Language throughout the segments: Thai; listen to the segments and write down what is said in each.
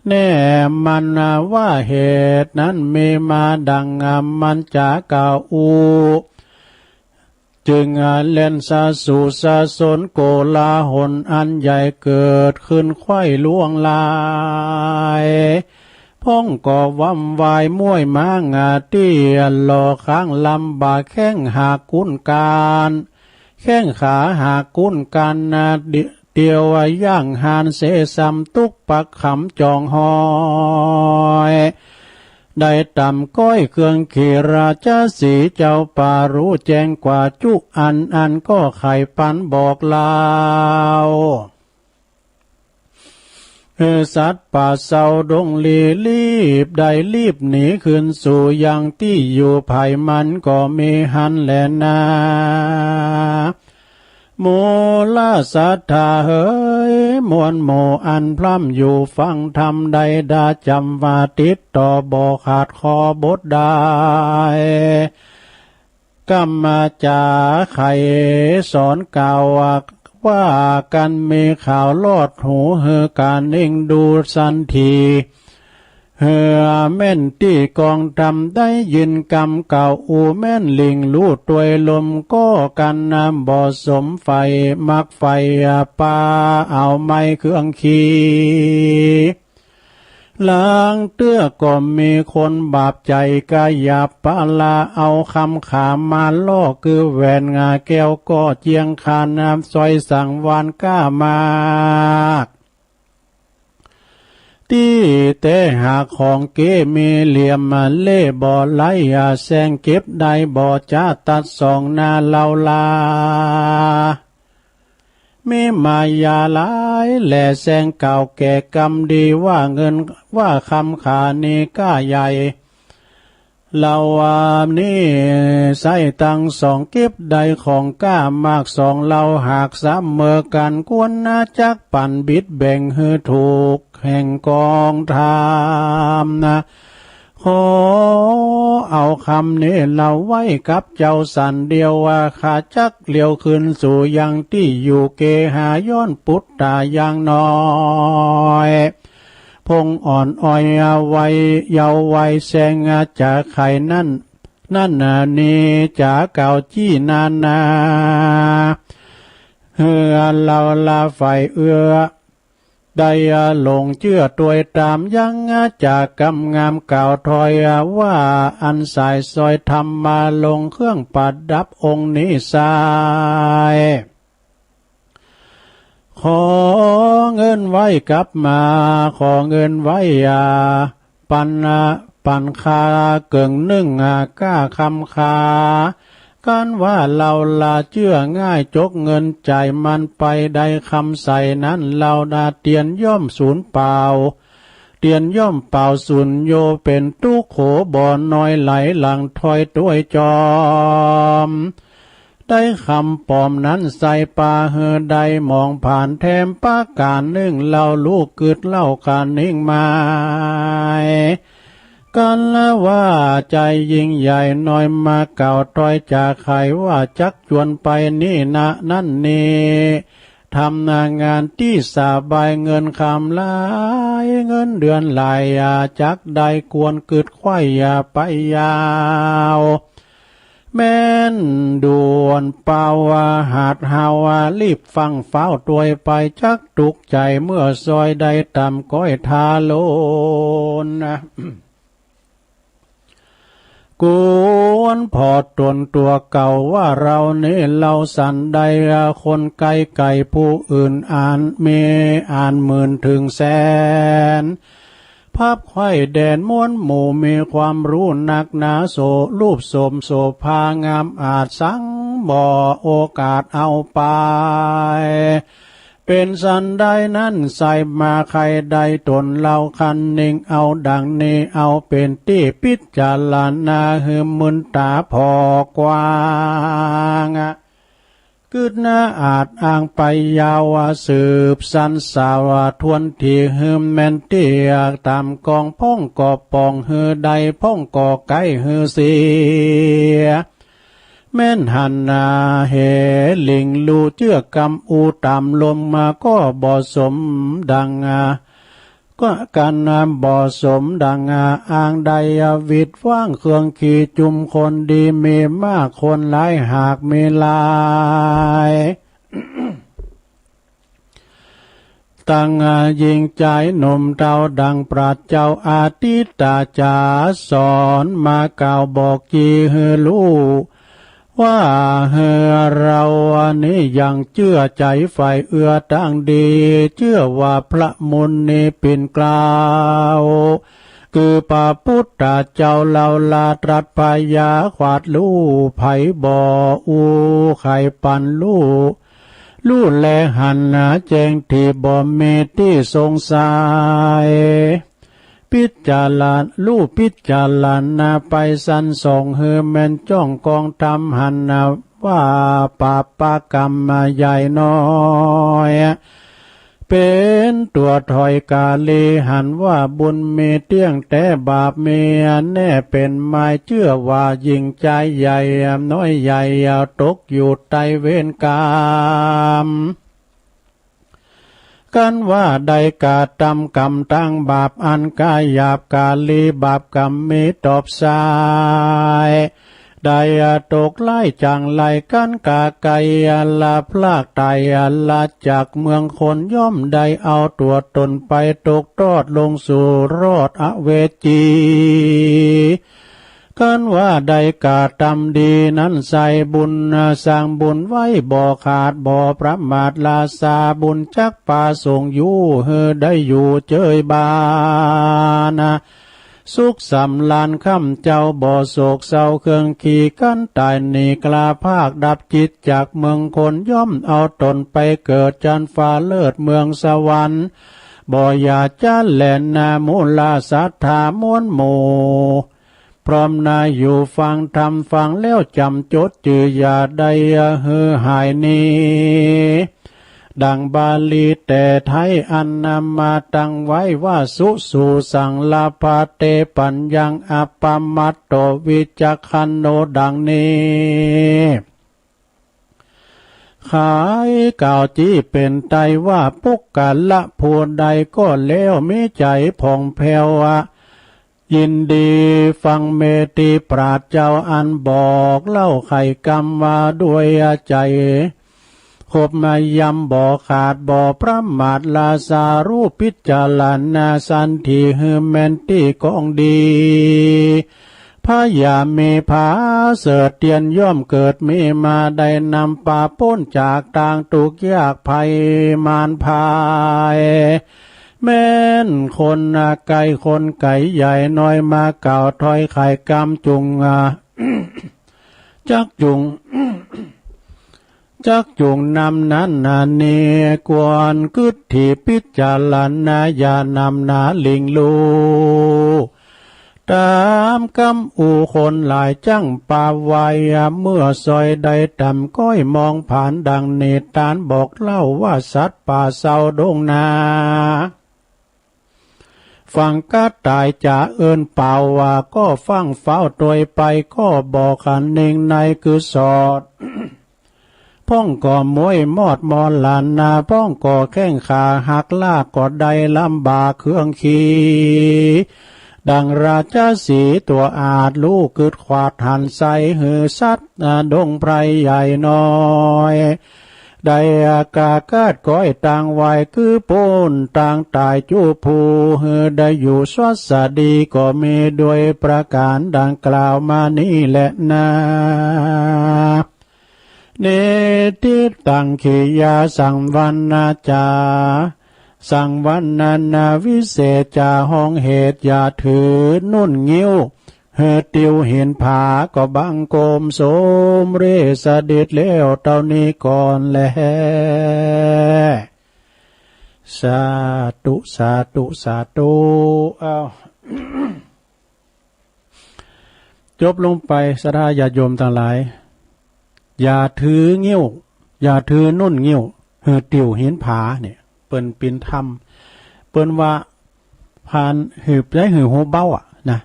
แน่มันว่าเหตุนั้นมีมาดังมันจะกล่าวจึงเล่นสะสู่สะสนโกลาหลอันใหญ่เกิดขึ้นไข้ล่วงลายพ้องก่อวำวายม้วยมางาเตี้ยหล่อข้างลำบากแข้งหากุนการแข้งขาหากุนการเดียวย่างหานเสซัมตุกปักขำจองหอยได้ต่ำก้อยเครื่องขีราชสีเจ้าป่ารู้แจ้งกว่าจุอันก็ไข่ปันบอกลาวสัตว์ป่าเศร้าดงรีบได้รีบหนีขึ้นสู่ยังที่อยู่ภายมันก็มีหันแลนาโมลาสัทธาเฮยมวลโมอันพร่ำอยู่ฟังธรรมใดดาจำว่าติดต่อบ่ขาดคอบทได้กัมมาจาไขสอนกล่าวว่ากันมีข่าวลอดหูเฮการเองดูสันทีเฮแม่นที่กองทำได้ยินกำเก่าแม่นลิงลู่ตัวยลมก็กันบ่สมไฟมักไฟป่าเอาไม้เครื่องขี่ล้างเตื้อก็มีคนบาปใจกายาปะลาเอาคำขามาล่อคือแหวนงาแก้วก็เจียงคานน้ำซอยสังวานก้ามากที่เตหาของเกมีเหลี่ยมมาเล่บ่อไหลแสงเก็บได้บ่อจ้าตัดสองนาเล่าลามีมายาหลายแหล่แสงเก่าแก่กรรมดีว่าเงินว่าคำขานีก้าใหญ่เรานี่ใส่ตังสองเก็บใดของก้ามากสองเราหากสามเมื่อกันกวนนาจักปั่นบิดแบ่งฮือถูกแห่งกองทามนะขอเอาคำนี้เราไว้กับเจ้าสันเดียวว่าขาจักเลี้ยวขึ้นสู่ยังที่อยู่เกหาย้อนปุตตายังน้อยพงอ่อนอ้อยไว้เยาไว้แสงจากไข่นั่นนี่จากเก่าจี้นาเฮือเราลาไฟเอื้อได้หลงเชื่อตัวตามยังจากกำงามเก่าถอยว่าอันสายซอยทำมาลงเครื่องประดับองค์นิสายขอเงินไว้กลับมาขอเงินไว้ปันคาเกิงนึ่งก้าคำคาการว่าเราลาเชื่อง่ายจกเงินจ่ายมันไปได้คำใส่นั้นเราดาเตียนย่อมสูญเปล่าเตียนย่อมเปล่าสูญโยเป็นตู้โขบ่อน้อยไหลหลังถอยด้วยจอมได้คำปลอมนั้นใส่ปาเฮอใดมองผ่านแถมปาการนึ่งเราลูกกึดเล่าการนิ่งมากันละว่าใจยิ่งใหญ่น้อยมาเก่าถอยจากใครว่าจักชวนไปนี่นะนั่นนี่ทำงานที่สบายเงินคำลายเงินเดือนหลายจักได้กวนกึดควายไปยาวแม่นด่วนเป่าหาดหาวรีบฟังเฝ้าตัวไปจักตุกใจเมื่อซอยได้ต่ำก้อยทาโลนกวนพอตนตัวเก่าว่าเรานี่เราสันใดคนไกลผู้อื่นอ่านเมอ่านหมื่นถึงแสนภาพไข่แดนม้วนหมู่มีความรู้นักหนาโสรูปสมโสภางามอาจสังบ่อโอกาสเอาไปเป็นสันใดนั้นใส่มาใครใดตนเราคันนิ่งเอาดังนี้เอาเป็นที่พิจารณาหืมมุนตาพอกว้างกึดนาอาจอ้างไปยาวสืบสันสาวทวนที่หืมแมนเตียตามกองพ่องก่อปองหือใดพ่องก่อไก่หือเสียแม่นหันนาเหลิงลูเจือกำอูตามลมมาก็บ่สมดัง ก็การนำบ่อสมดังอ่างใดวิดว่างเครื่องขี่จุมคนดีมีมากคนหลายหากมีหลายตั้งยิงใจหนุ่มเต่าดังปราดเจ้าอาทิตาจาสอนมาเก่าบอกจีเฮลูว่าเฮเรานี้ยังเชื่อใจไฟเอื้อตั้งดีเชื่อว่าพระมุนีปิ่นกล่าวคือพระพุทธเจ้าเราลาตรัสพยาขวาดลู่ไผบ่ออูไข่ปันลู่แลหันนาแจงที่บ่มีที่สงสัยพิจารณาลู่พิจารณาไปสันส่งเฮแม่นจ้องกองทำหันนาว่าปาปากรรมใหญ่น้อยเป็นตัวถอยกาลีหันว่าบุญมีเตี้ยงแต่บาปมีแน่เป็นไม้เชื่อว่ายิ่งใจใหญ่น้อยใหญ่ตกอยู่ใต้เวรกรรมกันว่าใดกาตำกรรมตั้งบาปอันกายหยาบกาลีบาปกรรมมีตอบสายได้ตกไล่จังไล่กันกาไกลาพลากไตลาจากเมืองคนย่อมได้เอาตัวตนไปตกทอดลงสู่รอดอเวจีกันว่าใดกาตำดีนั้นใส่บุญสร้างบุญไว้บ่ขาดบ่ประมาทลาสาบุญจักป่าส่งอยู่เฮอได้อยู่เจยบานสุขสำลานค่ำเจ้าบ่อโศกเศร้าเครื่องขี่กันตายหนีกลาภาคดับจิตจากเมืองคนย่อมเอาตนไปเกิดจันฟ้าเลิศเมืองสวรรค์บ่อยาจ้าแหลนนามูลาสัทธามวลหมู่พร้อมนาอยู่ฟังธรรมฟังแล้วจำจดจืออย่าได้เฮือหายนี้ดังบาลีแต่ไทยอันนำมาตั้งไว้ว่าสุสูสังลาภาเตปัญญังอปปมัตโตวิจักขันโนดังนี้ขายกล่าวจี้เป็นไตว่าปุกกะละผู้ใดก็แล้วมีใจผ่องแผ้วยินดีฟังเมติปราชเจ้าอันบอกเล่าไขกรรมมาด้วยใจคบมายำบ่อขาดบ่อประมาทลาสารูพิจารณาสันทีฮือแมนตีกองดีพยามีผาเสดเตียนย่อมเกิดมีมาได้นำป่าพ้นจากต่างตุกยากภัยมารพายแม่นคนไก่คนไก่ใหญ่น้อยมาเก่าถอยไข่กำจุงจักจุงนำนั้นนาเนกวนกึศที่พิจารณาญานำนาลิงลูตามกำอูคนหลายจังป่าไวเมื่อซอยใดต่ำก้อยมองผ่านดังเนตานบอกเล่าว่าสัตว์ป่าเศร้าดงนาฟังกะตายจะเอินเป่าว่าก็ฟังเฝ้าตัวไปก็บอกขันเน่งในคือสอดพ้องก่อมวยมอดมอนลานนาพ้องก่อแข้งขาหักลากก็ได้ลำบากเครื่องขี่ดังราชสีตัวอาจลูกกึดขวาดหันใสหือสัตดงไพรใหญ่น้อยได้อากาศก้อยต่างไว้คือปูนต่างตายจูผูเฮได้อยู่สวัสดีก็มีด้วยประการดังกล่าวมานี้แหละนะเนติตังขียาสังวันนาจาสังวันนาวิเศษจาห้องเหตุอย่าถือนุ่นงิ้วเฮติวเห็นผาก็บังโกมโสมเรสเด็จแล้วเท่านี้ก่อนแลสาธุสาธุสาธุเอา จบลงไปสราญาโยมทั้งหลายอย่าถืองิ้วอย่าถือนุ่นงิ้วเฮติวเห็นผาเนี่ยเปิ้นปินธรรมเปิ้นว่าผ่านหืบได้หือหูเบ้านะ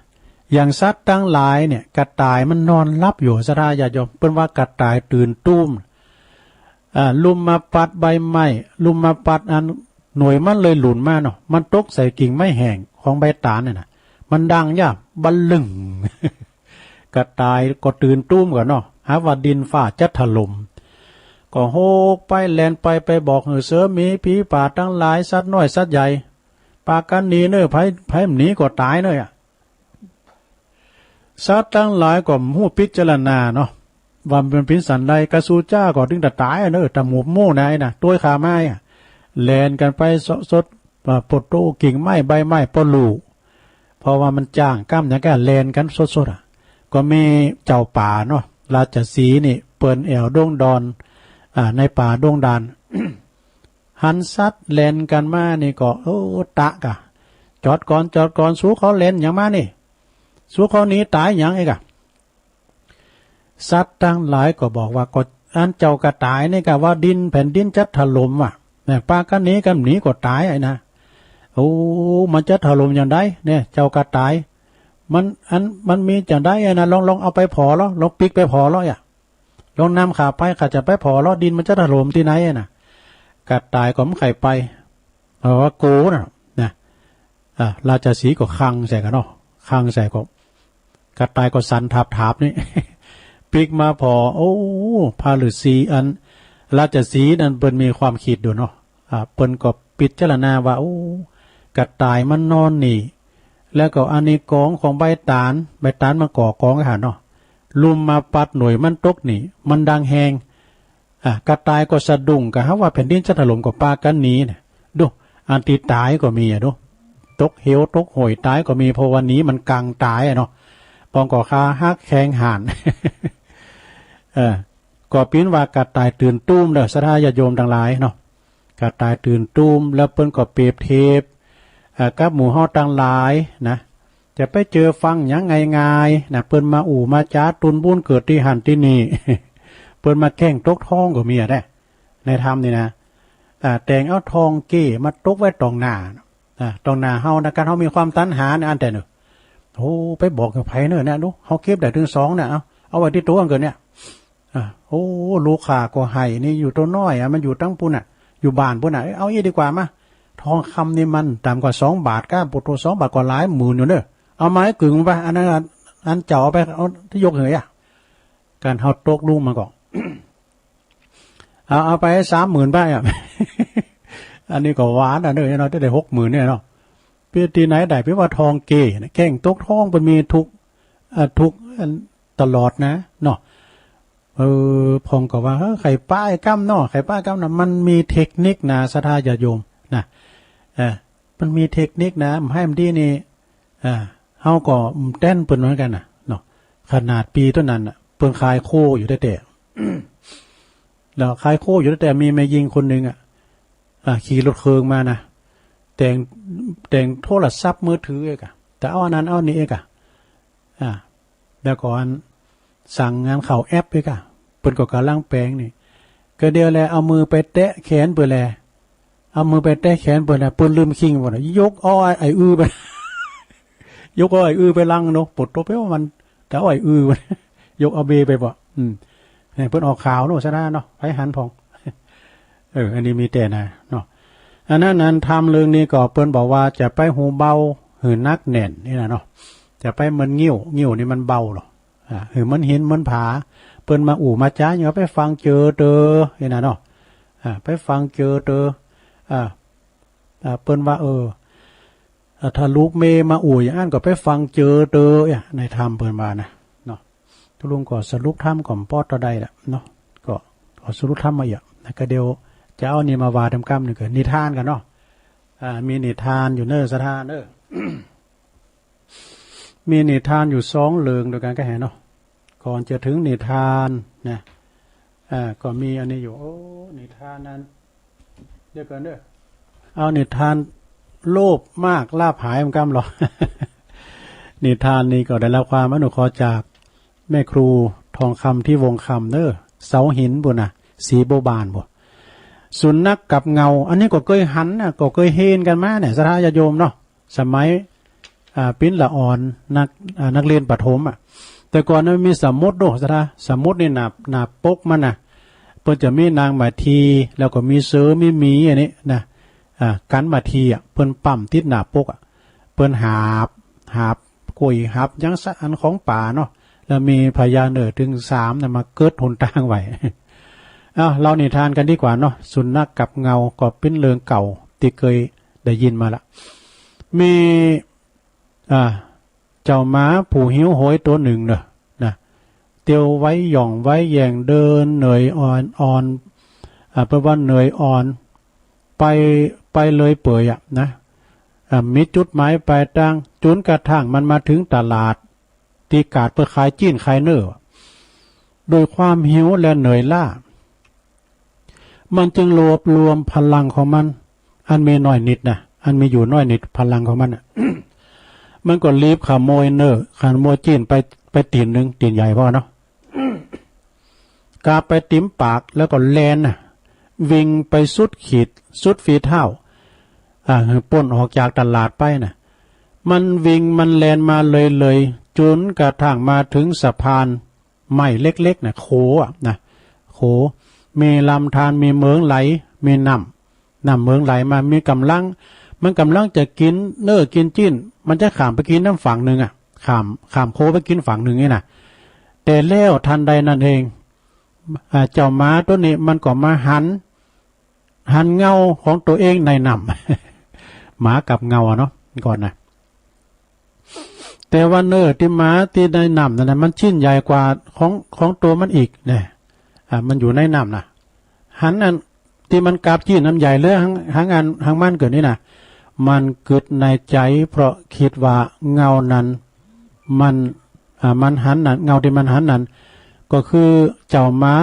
อย่างสัตว์ทั้งหลายเนี่ยกระต่ายมันนอนรับอยู่สราญาโยมเปิ้นว่ากระต่ายตื่นตุ้มลุมมาปัดใบไม้ลุมมาปัดอัน หน่วยมันเลยหลุนมาเนาะมันตกใส่กิ่งไม้แห้งของใบตาลเนี่ยนะมันดังย่าบัลลึง กระต่ายก็ตื่นตุ้มก่อนเนาะหาว่าดินฟ้าจะถล่มก็โฮกไปแลนไปบอกเสือมีผีป่าทั้งหลายสัตว์น้อยสัตว์ใหญ่ปากันหนีเนอไผหนีก็ตายเนอสัตว์ทั้งหลายก็หูพิจารณาเนาะว่าเป็นพิสันใดกระสูจ้าก็ถึงแต่ตายเนอแต่หมูโม่นายนะตัวขาไม้แลนกันไปสดปดโตกิ่งไม้ใบไม้ปลูเพราะว่ามันจ้างกล้ามอย่างแก่แลนกันสดก็มีเจ้าป่าเนาะราชสีห์นี่เปิ้นแอวดงดอนในป่าดงดาน หันซัดแลนกันมานี่ก็ตะกะจอดก่อนสู้เขาเล่นอย่างมานี่สู้เขานี้ตายอย่างไอ้กะสัตว์ทั้งหลายก็บอกว่าก็อันเจ้ากระตายนี่กะว่าดินแผ่นดินจะถล่มเนี่ยปากันนี้กันหนีก็ตายไอ้นะมันจะถล่มอย่างไรเนี่ยเจ้ากระตายมันมีอย่างไรไอ้นะลองเอาไปผอแล้วลองปิกไปผอแล้วลองนำขาไปขาจะไปผอแล้วดินมันจะถล่มที่ไหนน่ะกระต่ายก็ไม่ไข่ไปว่าโกนะราชสีห์ก็คังใส่กันเนาะคังใส่ก็กระต่ายก็สันทับนี่ ปิกมาพอพาฤาษีอันราชสีห์นั้นเปิ้นมีความคิดดูเนาะเปิ้นก็ปิดเจรณาว่ากระต่ายมันนอนนี่แล้วก็อันนี้กองของใบตาลมันก่อกองอาหารเนาะลุมมาปัดหน่วยมันตกนี่มันดังแหงกระต่ายก็สะดุ้งกะฮะว่าแผ่นดินจะถล่มกับปากันนี้เนี่ยดูอันที่ตายก็มีดูตกเหวตกหอยตายก็มีเพราะวันนี้มันกลางตายเนาะปองก่อคาฮักแข้งห่าน ก็ปิ้นว่ากระต่ายตื่นตุ้มเด้อศรัทธาญาติโยมทั้งหลายเนาะกระต่ายตื่นตุ้มแล้วเปิ้นก็เปรียบเทียบกับหมู่เฮาทั้งหลายนะจะไปเจอฟังอย่างง่ายๆนะเปิ้นมามาจ้าตุนบุญเกิดที่หันที่นี่ เปิ้นมาแข่งตกทองก็มีได้ในธรรมนี่นะแต่งเอาทองเก้มาตกไว้ตรงหน้าตรงหน้าเฮานะการเฮามีความตัณหาในอันแต่เนอะไปบอกกับไผเนอะเนี่ยดูเฮาเก็บได้ถึง2เนี่ยเอาไว้ที่ตัวเกินเนี่ยลูกค้าก็ให้นี่อยู่ตัวน้อยมันอยู่ตั้งปุ่นอยู่บ้านปุ่นเอาอีดีกว่ามาทองคำนี่มันต่ำกว่า2 บาทก้าปุตโต2 บาทกว่าหลายหมื่นอยู่เนอะเอาไม้กึ่งไปอันนั้นอันเจ้าไปเอาที่ยกเหยการเฮาตกลูกมันก็ เอาไป30,000ไปอันนี้ก็หวานเนอะเนาะได้60,000เนี่ยเนาะเปียตีไหนได้เปียว่าทองเก๋แข่งตกทองมันมีทุกตลอดนะเนาะพองก็ว่าไข่ป้ายกั้มเนาะไข่ป้ายกั้มนะมันมีเทคนิคนะศรัทธาญาติโยมนะมันมีเทคนิคนะให้มันดีนี่เฮาก็เต้นเปิ้นเหมือนกันน่ะเนาะขนาดปีต้นนั้นเปิ้นคายโคอยู่ได้แต่ แล้วคายโคอยู่ได้แต่มีแม่ยิงคนนึงขี่รถเครื่องมานะแต่งโทรศัพท์มือถือเอกแต่เอาอันนั้นเอานี่เอกแล้วก่อนสั่งงานเข่าแอปเอกเปิ้นก็กำลังแปลงนี่ก็เดียวแลเอามือไปแตะแขนเปิ้นแลเอามือไปแตะแขนเปิ้นเปิ้นลืมคิงบ่ยกอ้อไอ้ไป ยกอ้อไอ้ไปลังเนาะปลดตัวไปว่ามันแต่อ้อไอ้ยกเอาเบไปบ่เนี่ยเปิ้นออกข่าวเนาะซะนะเนาะไผหันพองอันนี้มีแต่นะเนาะอันนั้นทำเรื่องนี้ก็เปิ้นบอกว่าจะไปหูเบาหือนักแน่นนี่นะเนาะจะไปมันงิ้วนี่มันเบาหรอหือมันเห็นมันผาเปิ้นมามาจ้าอย่าไปฟังเจอเตอนี่นะเนาะไปฟังเจอเตอเปิ้นว่าถ้าลูกเมมาอย่างนั้นก็ไปฟังเจอเตอในธรรมเปิ้นมานะเนาะทุลุงก็สรุปธรรมก่อนปอดต่อใดละเนาะก็สรุปธรรมมาอย่างก็เดียวจะเอานี่มาวาทำกรรมหนึ่งเกิดนิทานกันเนาะมีนิทานอยู่เนอสถานเนอ มีนิทานอยู่2 เรื่องโดยกันก็เห็นเนาะก่อนจะถึงนิทานนะก็มีอันนี้อยู่นิทานนั้นเดี๋ยวกันเด้อเอานิทานโลภมากลาภหายมันกำหรอ นิทานนี้ก็ได้รับความอนุเคราะห์จากแม่ครูทองคำที่วงคำเนอเสาหินบุญนะสีโบบานบุสุนัขกับเงาอันนี้ก็เคยหันนะก็เคยเฮนกันมาเนี่ยศรัทธาญาติโยมเนาะสมัยปิ้นละอ่อนนักเรียนประถมแต่ก่อนนั้นมีสมุดด้วยศรัทธาสมุดนี่หนาปกมันนะเพิ่นจะมีนางหมาทีแล้วก็มีเสือมีหมีอันนี้นะ กันมาทีเปิ้นปั๊มติดหน้าปกเปิ้นหาบกุยหาบยังสะอันของป่าเนาะแล้วมีพญาเนอถึง3นะมาเกิดหนทางไว้ เรานิทานกันดีกว่าเนาะสุนัขกับเงาก็เป็นเรื่องเก่าที่เคยได้ยินมาละมีเจ้าม้าผู้หิวโหยตัวหนึ่งเนอะนะเตียวไว้หย่องไว้แย่งเดินเหนื่อยอ่อนเพราะว่าเหนื่อยอ่อนไปเลยเปื่อยนะมีจุดหมายปลายทางจุนกระทั่งมันมาถึงตลาดที่กาดเพื่อขายจีนขายเนื้อโดยความหิวและเหนื่อยล้ามันจึงรวบรวมพลังของมันอันมีน้อยนิดนะอันมีอยู่น้อยนิดพลังของมัน มันก็รีบขโมยเนื้อขโมยจีนไปตีนหนึ่งตีนใหญ่พอเนาะ กาไปติ้มปากแล้วก็แลนวิ่งไปสุดขีดสุดฝีเท้าป่นออกจากตลาดไปน่ะมันวิ่งมันแลนมาเลยจนกระทั่งมาถึงสะพานไม้เล็กๆน่ะโขนะโขมีลำธารมีเมืองไหลมีน้ำเมืองไหลมามีมันกำลังจะกินเนื้อกินจิ้นมันจะข้ามไปกินน้ำฝั่งหนึ่งข้ามโขไปกินฝั่งหนึ่งนี่น่ะแต่แล้วทันใดนั่นเองเจ้าม้าตัวนี้มันก็มาหันเงาของตัวเองในน้ำ หมากับเงาเนาะก่อนนะแต่ว่าเนื้อที่หมาที่ในน้ำนั่นนะมันชิ้นใหญ่กว่าของตัวมันอีกเนี่ยมันอยู่ในน้ำนะหันอันที่มันกาบชิ้นน้ำใหญ่เลยหางมันเกิดนี่นะมันเกิดในใจเพราะคิดว่าเงานั้นมันหันนั้นเงาที่มันหันนั้นก็คือเจ้าม้า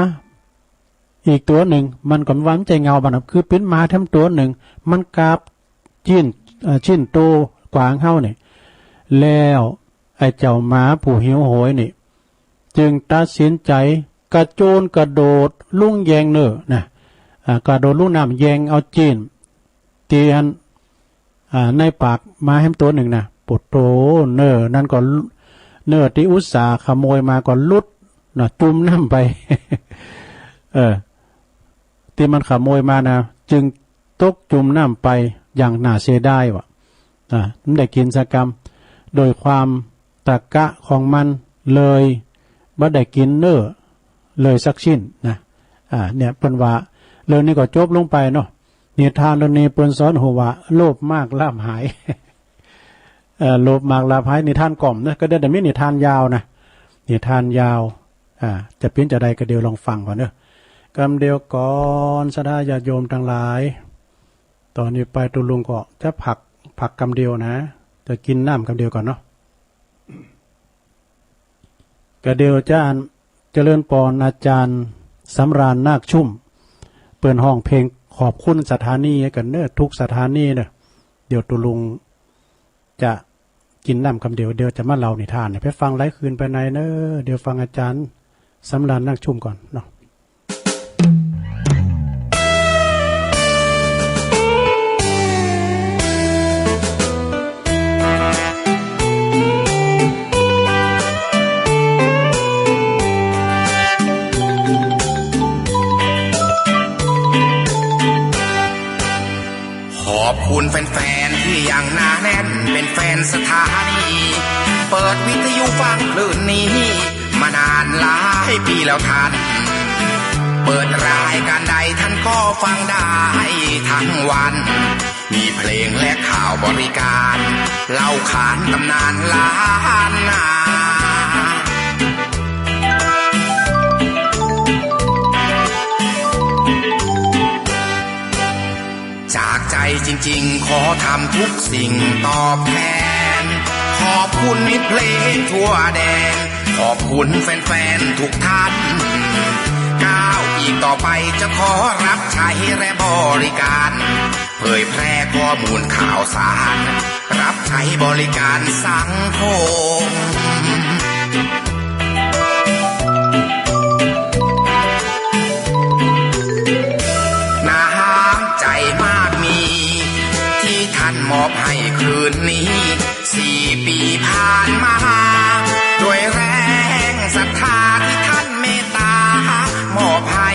อีกตัวหนึ่งมันก็วางใจเงาบันคือเป็นม้าทั้งตัวหนึ่งมันกาบชิ้นโตกว่าเฮาเนี่ยแล้วไอ้เจ้าม้าผู้หิวโหยนี่จึงตัดสินใจกระโจนกระโดดลุ่งแยงเนอนะกระโดดลุ่งน้ำแยงเอาจีนเตียนในปากม้าให้ตัวหนึ่งนะปวดโตเนอนั่นก็เนอที่อุตสาห์ขโมยมาก็ลุดนะจุ่มน้ำไป ที่มันขโมยมานะจึงตกจุ่มน้ำไปอย่างน่าเสียดายว่ะมันได้กินสกรรมโดยความตะกะของมันเลยบ่ได้กินเนื้อเลยสักชิ้นนะเนี่ยเปิ้นว่าเรื่องนี้ก็จบลงไปเนาะนิทานเรื่องนี้เปิ้นสอนหัวว่าโลภมากลาภหาย โลภมากลาภหายนิทานกล่อมนะก็ได้แต่ไม่นิทานยาวนะนิทานยาวจะเป็นจะใดก็เดี๋ยวลองฟังก่อนเนอะกำเดียวก่อนสดาญาโยมทั้งหลายตอนนี้ไปตุลุงก็จะผักกำเดียวนะจะกินน้ำกำเดียวก่อนเนาะกระเดียวเจริญปอนอาจารย์สำราญนาคชุ่มเปิดห้องเพลงขอบคุณสถานีกันเนอะทุกสถานีเนอะเดี๋ยวตุลุงจะกินน้ำคำเดียวจะมาเล่านิทานเนี่ยไปฟังไลฟ์คืนไปไหนเนอะเดี๋ยวฟังอาจารย์สำราญนาคชุ่มก่อนเนาะขอบคุณแฟนๆที่ยังหนาแน่นเป็นแฟนสถานีเปิดวิทยุฟังคลื่นนี้มานานหลายปีแล้วท่านเปิดรายการใดท่านก็ฟังได้ทั้งวันมีเพลงและข่าวบริการเล่าขานตำนานล้านนาจากใจจริงๆขอทำทุกสิ่งตอบแทนขอบคุณมิตรเพลงทั่วแดนขอบคุณแฟนๆทุกท่านก้าวอีกต่อไปจะขอรับใช้และบริการเผยแพร่ข้อมูลข่าวสารรับใช้บริการสังคมมอบให้คืนนี้4 ปีผ่านมาด้วยแรงศรัทธาที่ท่านเมตตามอบให้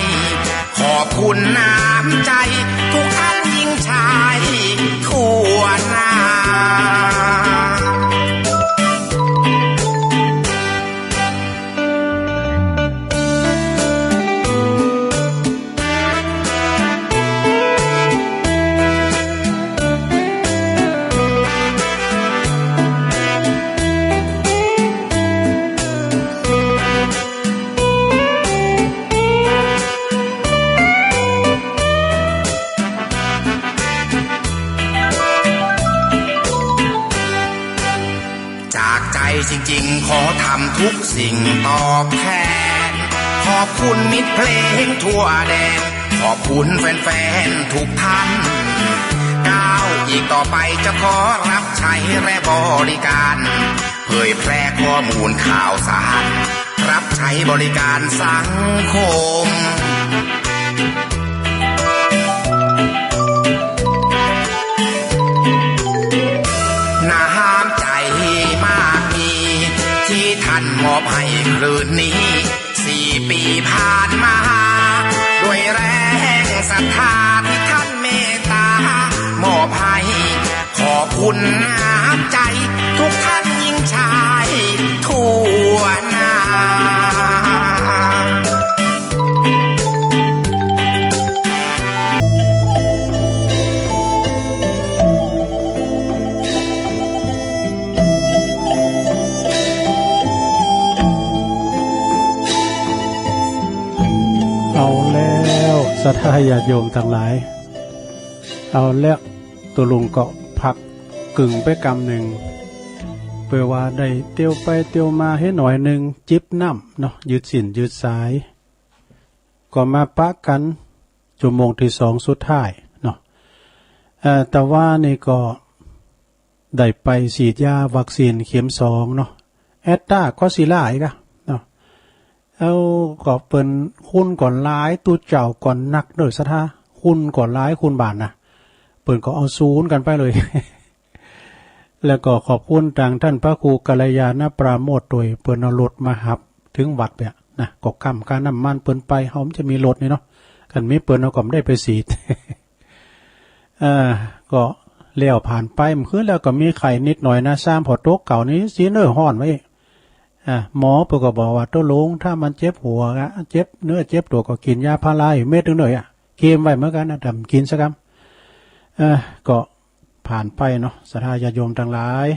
ขอบคุณน้ำใจทุกท่านยิ่งชาย ใจจริงๆขอทำทุกสิ่งตอบแทนขอบคุณมิตรเพลงทั่วแดนขอบคุณแฟนๆทุกท่านก้าวอีกต่อไปจะขอรับใช้และบริการเผยแพร่ข้อมูลข่าวสารรับใช้บริการสังคมน้ำใจมากมีที่ท่านมอบให้คืนนี้4 ปีผ่านมาด้วยแรงศรัทธาที่ท่านเมตตามอบให้ขอบคุณน้ำใจทุกท่านยิ่งชายทั่วหน้าเอาแล้วศรัทธาญาติโยมทั้งหลายเอาแล้วตัวลุงก็พักกึ่งไปกำหนึ่งเพื่อว่าได้เตียวไปเตียวมาให้หน่อยหนึ่งจิบน้ำเนาะยืดสินยืดสายก็มาปะกันชั่วโมงที่2สุดท้ายเนาะแต่ว่านี่ก็ได้ไปฉีดยาวัคซีนเข็ม2เนาะแอตตาก็ซิล่าอีกอะเนาะเอาก็เป็นคุณก่อนร้ายตู้เจ้าก่อนนักโดยศรัทธาคุณก่อนร้ายคุณบานนะเปิ่นก็เอาศูนย์กันไปเลย แล้วก็ขอบคุณทางท่านพระครูกัลยาณปราโมทย์โดยเปิ่นเอารถมาหับถึงวัดเนี่ยนะก็คำการน้ำมันเปิ่นไปเฮามันจะมีรถนี่เนาะกันไม่เปิ่นเอาก็ไม่ได้ไปสีด ก็เลี้ยวผ่านไปมันคือแล้วก็มีไข่นิดหน่อยนะซ้ำพอโต๊ะเก่านี้สีเนื้อห่อนไว้หมอเปิ่นก็บอกว่าตัวลงถ้ามันเจ็บหัวอะเจ็บเนื้อเจ็บตัวก็กินยาพาราอยู่เม็ดนึงหน่อยเค็มไว้เหมือนกันนะดำกินสักคำก็ผ่านไปเนาะศรัทธาญาติโยมทั้งหลาย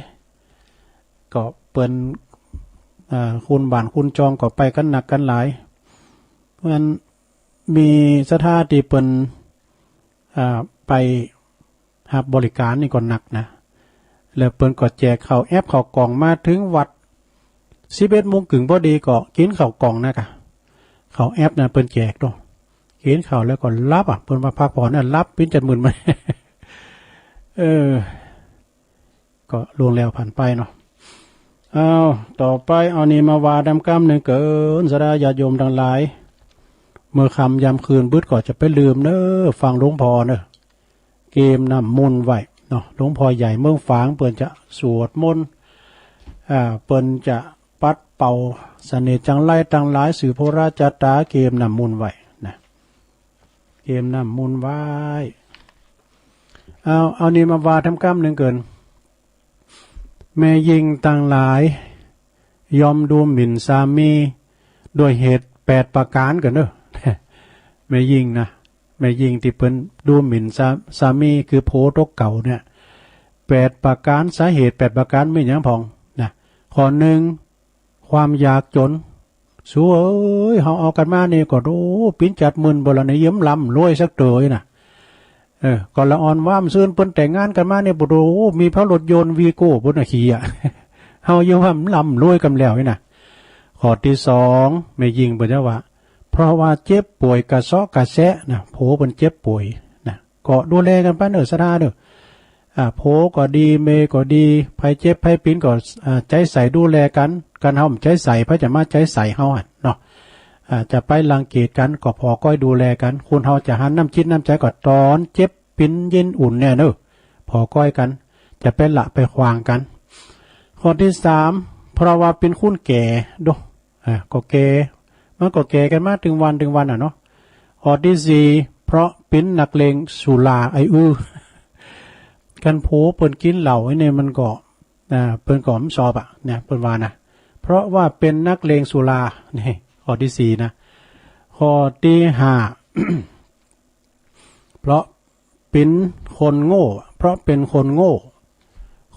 ก็เปิ้นคุณบ้านคุณจองก็ไปกันหนักกันหลายเพราะฉะนั้นมีศรัทธาที่เปิ้นไปหาบริการนี่ก็หนักนะแล้วเปิ้นก็แจกข้าวแอปข้าวกล่องมาถึงวัด11 โมงครึ่งพอดีก็กินข้าวกล่องนะกะข้าวแอปนะเปิ้นแจกด้วยกินข้าวแล้วก็รับเปิ้นมาพักผ่อนน่ะรับปิ้นจัดมื่นมา ก็ล่วงแล้วผ่านไปเนาะเอาต่อไปเอานี่มาว่าดำกำหนึ่งเกินศรัทธาญาติโยมทั้งหลายเมื่อค่ำยามคืนบึดก็จะไปลืมเน้อฟังหลวงพ่อเน้อเกมน้ำมนต์ไว้เนาะหลวงพ่อใหญ่เมืองฝางเปิ้นจะสวดมนต์เปิ้นจะปัดเป่าเสน่ห์จังไรต่างหลายสื่อพระราชตาเกมน้ำมนต์ไว้นะเกมน้ำมนต์ไว้เอานี่มาว่าทำกรรมหนึ่งเกินแม่ยิงต่างหลายยอมดูหมิ่นสามีด้วยเหตุ8 ประการกันเนอะ แม่ยิงนะแม่ยิงที่เปิ้นดูหมิ่นสามีคือโพตกเก่าเนี่ย8 ประการสาเหตุ8 ประการไม่ยังพองนะข้อ1ความอยากจนสู้เอ้ยเฮาเอากันมานี่ก็ดูปิ้นจัดมึนบ่ละในเยิ้มลำรวยสักเตยน่ะก่อนละอ่อนว่ามซื่นเปิ้นแต่งงานกันมาเนี่ยบ่รู้มีพระรถยนต์วีโก้บนขี่อ่ะ เฮาอยู่ว่าลำรวยกันแล้วนี่น่ะข้อที่2ไม่ยิงเปิ้นว่าเพราะว่าเจ็บป่วยกระเซาะกระแซะนะโผเปิ้นเจ็บป่วยนะก็ดูแลกันไปเด้อศรัทธาเด้อโผก็ดีเมก็ดีไผเจ็บไผปิ้นก็ใจใส่ดูแลกันเฮาใจใส่ไผจะมาใจใส่เฮาเนาะจะไปรังเกียจกันก็พอก้อยดูแลกันคุณเฮาจะหันน้ำจิตน้ำใจก็ตอนเจ็บปิ้นเย็นอุ่นเนี่ยเนอะพอก้อยกันจะเป็นละไปขวางกันข้อที่3เพราะว่าเป็นคุณแก่ดูก็แก่มันก็แก่กันมาถึงวันเนาะข้อที่4เพราะเป็นนักเลงสุรากันโผเปิ้นกินเหล้าไอ้เนี่ยมันก็เปิ้นก็มสอบเนี่ยเปิ้นว่านะเพราะว่าเป็นนักเลงสุรานี่ข้อที่4นะข้อที่5 เพราะเป็นคนโง่เพราะเป็นคนโง่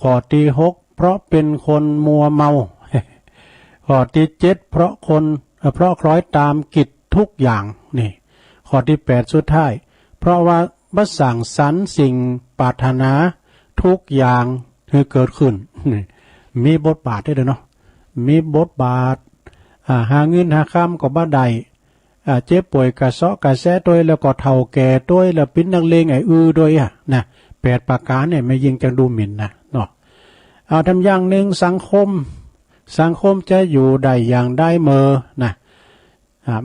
ข้อที่6เพราะเป็นคนมัวเมา ข้อที่7เพราะคล้อยตามกิจทุกอย่างนี่ข้อที่8สุดท้ายเพราะว่าบัดสั่งสรรค์สิ่งปรารถนาทุกอย่างที่เกิดขึ้นนี่ มีบทบาทได้เด้อเนาะมีบทบาทหาเงินหาค้ำก็บ่ได้เจ็บป่วยกระเซาะกระแซะด้วยแล้วก็เฒ่าแก่ด้วยแล้วเป็นนักเลงไอ้ด้วยนะ8ประการเนี่ยไม่ยิงจังดูหมิ่นนะเนาะเอาทำอย่างหนึ่งสังคมจะอยู่ได้อย่างได้เมื่อนะ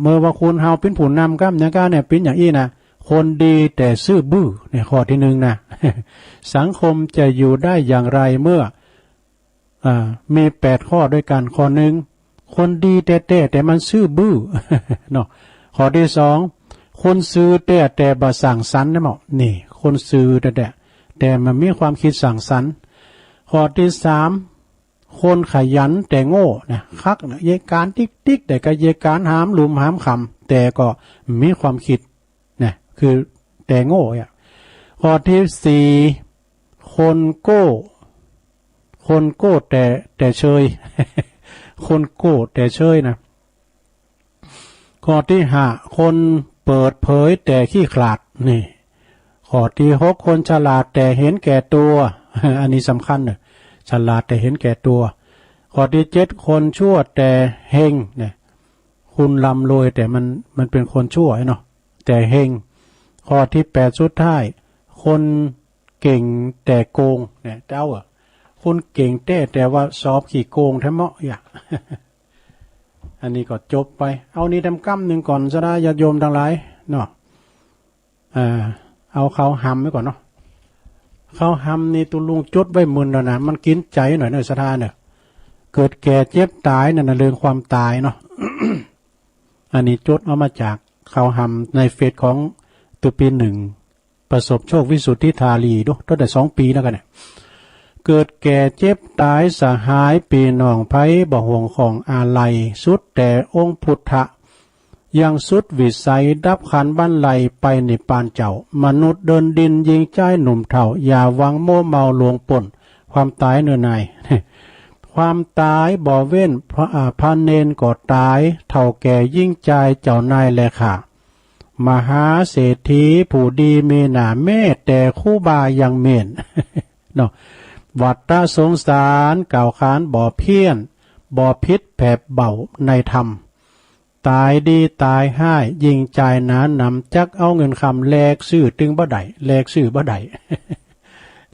เมื่อว่าคุณเฮาเป็นผู้นำครับเนี่ยเป็นอย่างอี้นะคนดีแต่ซื่อบื้อเนี่ยข้อที่หนึ่งนะสังคมจะอยู่ได้อย่างไรเมื่อมี8ข้อด้วยกันข้อหนึ่งคนดีแต่มันซื่อบื้อเนาะข้อที่สองคนซื่อแต่บ่สั่งสรรค์นะหมอนี่คนซื่อแต่มันมีความคิดสั่งสรรค์ข้อที่สามคนขยันแต่โง่นะคักนะเยการติ๊กแต่ก็เยการหามหลุมหามคำแต่ก็มีความคิดนะคือแต่โง่ข้อที่สี่คนโก้แต่เชย คนโก้แต่เชยนะข้อที่ห้าคนเปิดเผยแต่ขี้ขลาดนี่ข้อที่หกคนฉลาดแต่เห็นแก่ตัว อันนี้สำคัญเนี่ยฉลาดแต่เห็นแก่ตัวข้อที่เจ็ดคนชั่วแต่เฮงเนี่ยคุณลำรวยแต่มันเป็นคนชั่วเนาะแต่เฮงข้อที่แปดสุดท้ายคนเก่งแต่โกงเนี่ยเจ้าคนเก่งแต่ว่าสอบขี่โกงแท้เหมาะอันนี้ก็จบไปเอานี้ทำกั้มหนึ่งก่อนซะได้ญาติโยมทั้งหลายเนาะเอาเขาหำไว้ก่อนเนาะเขาหำนี่ตุลุงจดไว้มึนแล้วนะมันกินใจหน่อยสถานเนี่ยเกิดแก่เจ็บตายนั่นนะเรื่องความตายเนาะ อันนี้จดเอามาจากเขาหำในเฟซของตุปีหนึ่งประสบโชควิสุทธิธาลีดูตั้งแต่2 ปีแล้วกันเนี่ยเกิดแก่เจ็บตายสหายปีน้องไผ่บ่ห่วงของอาลัยสุดแต่องค์พุทธะยังสุดวิสัยดับขันบ้านไหลไปในปานเจ้ามนุษย์เดินดินยิงใจหนุ่มเฒ่าอย่าวังโมเมาลวงป่นความตายเนื้อใน ความตายบ่เว้นพระเนนก็ตายเฒ่าแก่ยิ่งใจเจ้านายแลค่ะมหาเศรษฐีผู้ดีมีหน้าเมตแต่คู่บายังเมน เนาะวัฏฏะสงสารกล่าวขานบ่เพี้ยนบ่พิษแผบเบาในธรรมตายดีตายห้ายยิงใจหนานำจักเอาเงินคำแลกซื้อตึงบ่ได้แลกซื้อบ่ได้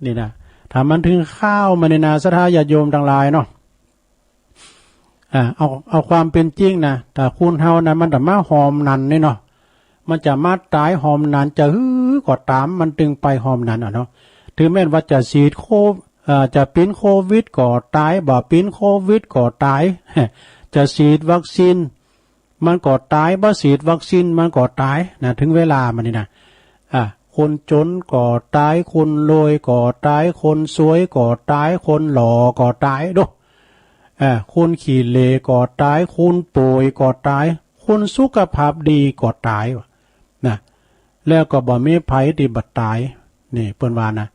นี่นะถ้ามันถึงข้าวมาในนาสถาญาติโยมทั้งหลายเนาะเอาความเป็นจริงนะแต่คุณเฮานะมันแต่มาหอมนันนี่เนาะมันจะมาตายหอมนันจะก็ตามมันตึงไปหอมนันเนาะถึงแม้ว่าจะฉีดจะเป็นโควิดก็ตายบ่เป็นโควิดก็ตาย จะฉีดวัคซีนมันก็ตายบ่ฉีดวัคซีนมันก็ตายนะถึงเวลามันนี่นะคนจนก็ตายคนรวยก็ตายคนสวยก็ตายคนหล่อก็ตายดูคนขี้เลก็ตายคนป่วยก็ตายคนสุขภาพดีก็ตายนะแล้วก็บ่มีไผที่บ่ตายนี่เปิ้นว่านะ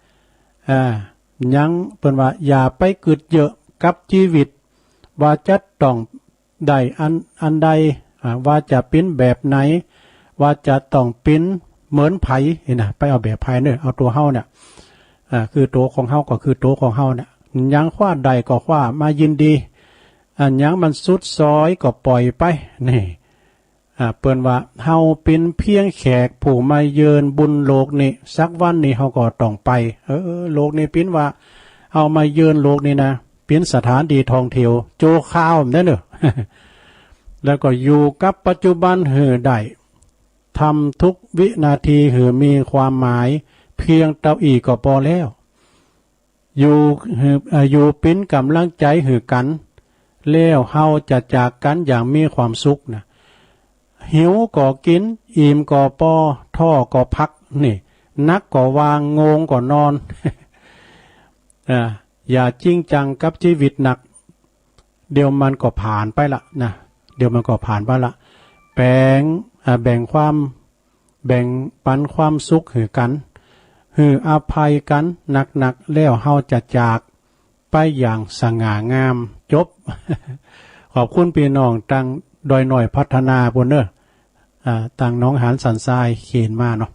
ยังเปิ้นว่าอย่าไปกึดเยอะกับชีวิตว่าจะต้องได้อันใดว่าจะเป็นแบบไหนว่าจะต้องเป็นเหมือนไผนะไปเอาแบบไผเนี่ยเอาตัวเฮาเนี่ยคือตัวของเฮาก็คือตัวของเฮาเนี่ยยังคว้าใดก็คว้ามายินดียังมันสุดซอยก็ปล่อยไปนี่เปิ้นว่าเฮาเป็นเพียงแขกผู้มาเยือนบุญโลกนี้สักวันนี้เฮาก็ต้องไปโลกนี้เป็นว่าเฮามาเยือนโลกนี้นะเป็นสถานที่ท่องเที่ยวโจข้าวนั่นเด้อ แล้วก็อยู่กับปัจจุบันได้ทำทุกวินาทีมีความหมายเพียงเท่าอีกก็พอแล้วอยู่เป็นกำลังใจกันแล้วเฮาจะจากกันอย่างมีความสุขนะหิวก็กินอิ่มก็ปอท่อก็พักนี่นักก็วางงงก็นอน อย่าจริงจังกับชีวิตหนักเดี๋ยวมันก็ผ่านไปละนะเดี๋ยวมันก็ผ่านไปละแบ่งปันความสุขกันอภัยกันหนักแล้วเฮาจะจากไปอย่างสง่างามจบ ขอบคุณพี่น้องตั้งดอยหน่อยพัฒนาบนเนอต่างน้องหานสันทรายเขียนมาเนาะ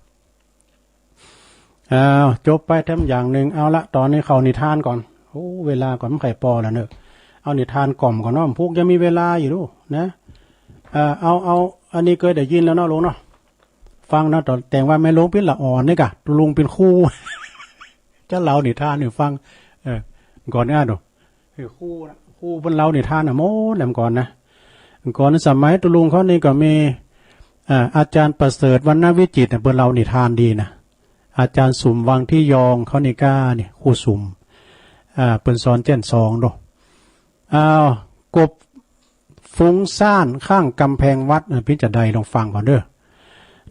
จบไปทั้งอย่างหนึ่งเอาละตอนนี้เข้านิทานก่อน โอ้เวลาก่อนมันไข่ปอแล้วเนอะเอานิทานกล่อมก่อนเนาะพวกยังมีเวลาอยู่ดูนะเอาอันนี้เคยได้ยินแล้วเนาะลุงเนาะฟังนะตอนแต่งว่าแม่ลุงเป็นละอ่อนนี่กะลุงเป็นคู่ จะเล่านิทานให้ฟังก่อนเนี่ยดูคู่บนเล่านิทานน่ะโม้แหลมก่อนนะก่อนสมัยตุลุงเขานี่ก็มีอาจารย์ประเสริฐวรรณวิจิตรเนี่ยเบิ่นเล่านิทานดีนะอาจารย์สุ่มวังที่ยองเขานี่ก้าเนี่ยครูสุ่มเปิ้นสอนเจ้นสองดูกบฟุ้งซ่านข้างกำแพงวัดพี่จะได้ลองฟังก่อนเด้อ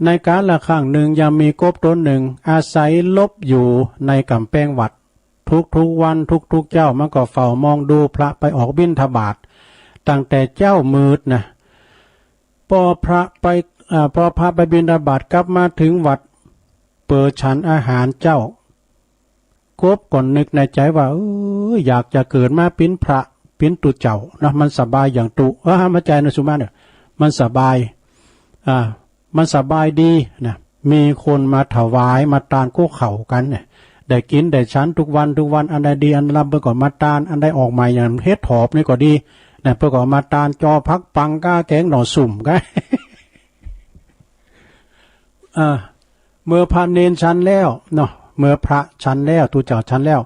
ในกาลละครั้งหนึ่งยังมีกบตัวหนึ่งอาศัยลบอยู่ในกำแพงวัดทุกวันทุกเจ้ามันก็เฝ้ามองดูพระไปออกบิณฑบาตตั้งแต่เจ้ามืดนะพอพระไปบิณฑบาตกลับมาถึงวัดเปิดฉันอาหารเจ้ากบก่อนนึกในใจว่าอยากจะเกิดมาเป็นพระเป็นตุเจ้านะมันสบายอย่างตุมาใจนะสุมาเนี่ยมันสบายมันสบายดีนะมีคนมาถวายมาตานกู้เข่ากันเนี่ยได้กินได้ชั้นทุกวันอันใดดีอันรับเพื่อก่อนมาตานอันใดออกใหม่อย่างเฮ็ดถอบนี่ก็ดีนะเพื่อก่อนมาตานจอพักปังก้าแกงหน่อสุ่มกันเมื่อพระเนนชั้นแล้วเนาะเมื่อพระชั้นแล้วตุเจ้าชั้นแล้ว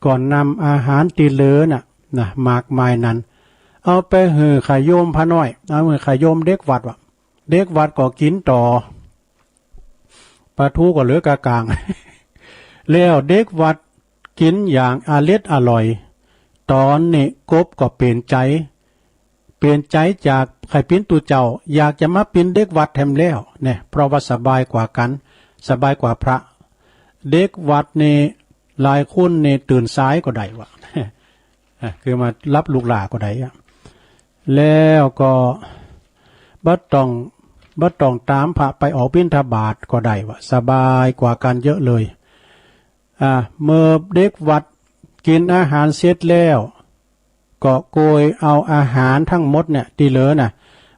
ก่อนนำอาหารตีเหลือน่ะนะมากมายนั้นเอาไปหือขายโยมพระน้อยเอามือขายโยมเด็กวัดวะเด็กวัดก็กินต่อปลาทูก็เหลือกากาง แล้วเด็กวัดกินอย่างอร่อยตอนนี้กบก็เปลี่ยนใจจากไข่ปิ้นตูเจ้าอยากจะมาปิ้นเด็กวัดแถมแล้วเนี่ยเพราะว่าสบายกว่ากันสบายกว่าพระเด็กวัดนี่หลายคนนี่ตื่นสายก็ได้วะ คือมารับลูกหลาก็ได้แล้วก็บัดต้องตามพระไปออกบิณฑบาตก็ได้วะสบายกว่ากันเยอะเลยเมื่อเด็กวัดกินอาหารเสร็จแล้วก็โกยเอาอาหารทั้งหมดเนี่ยที่เหลือน่ะ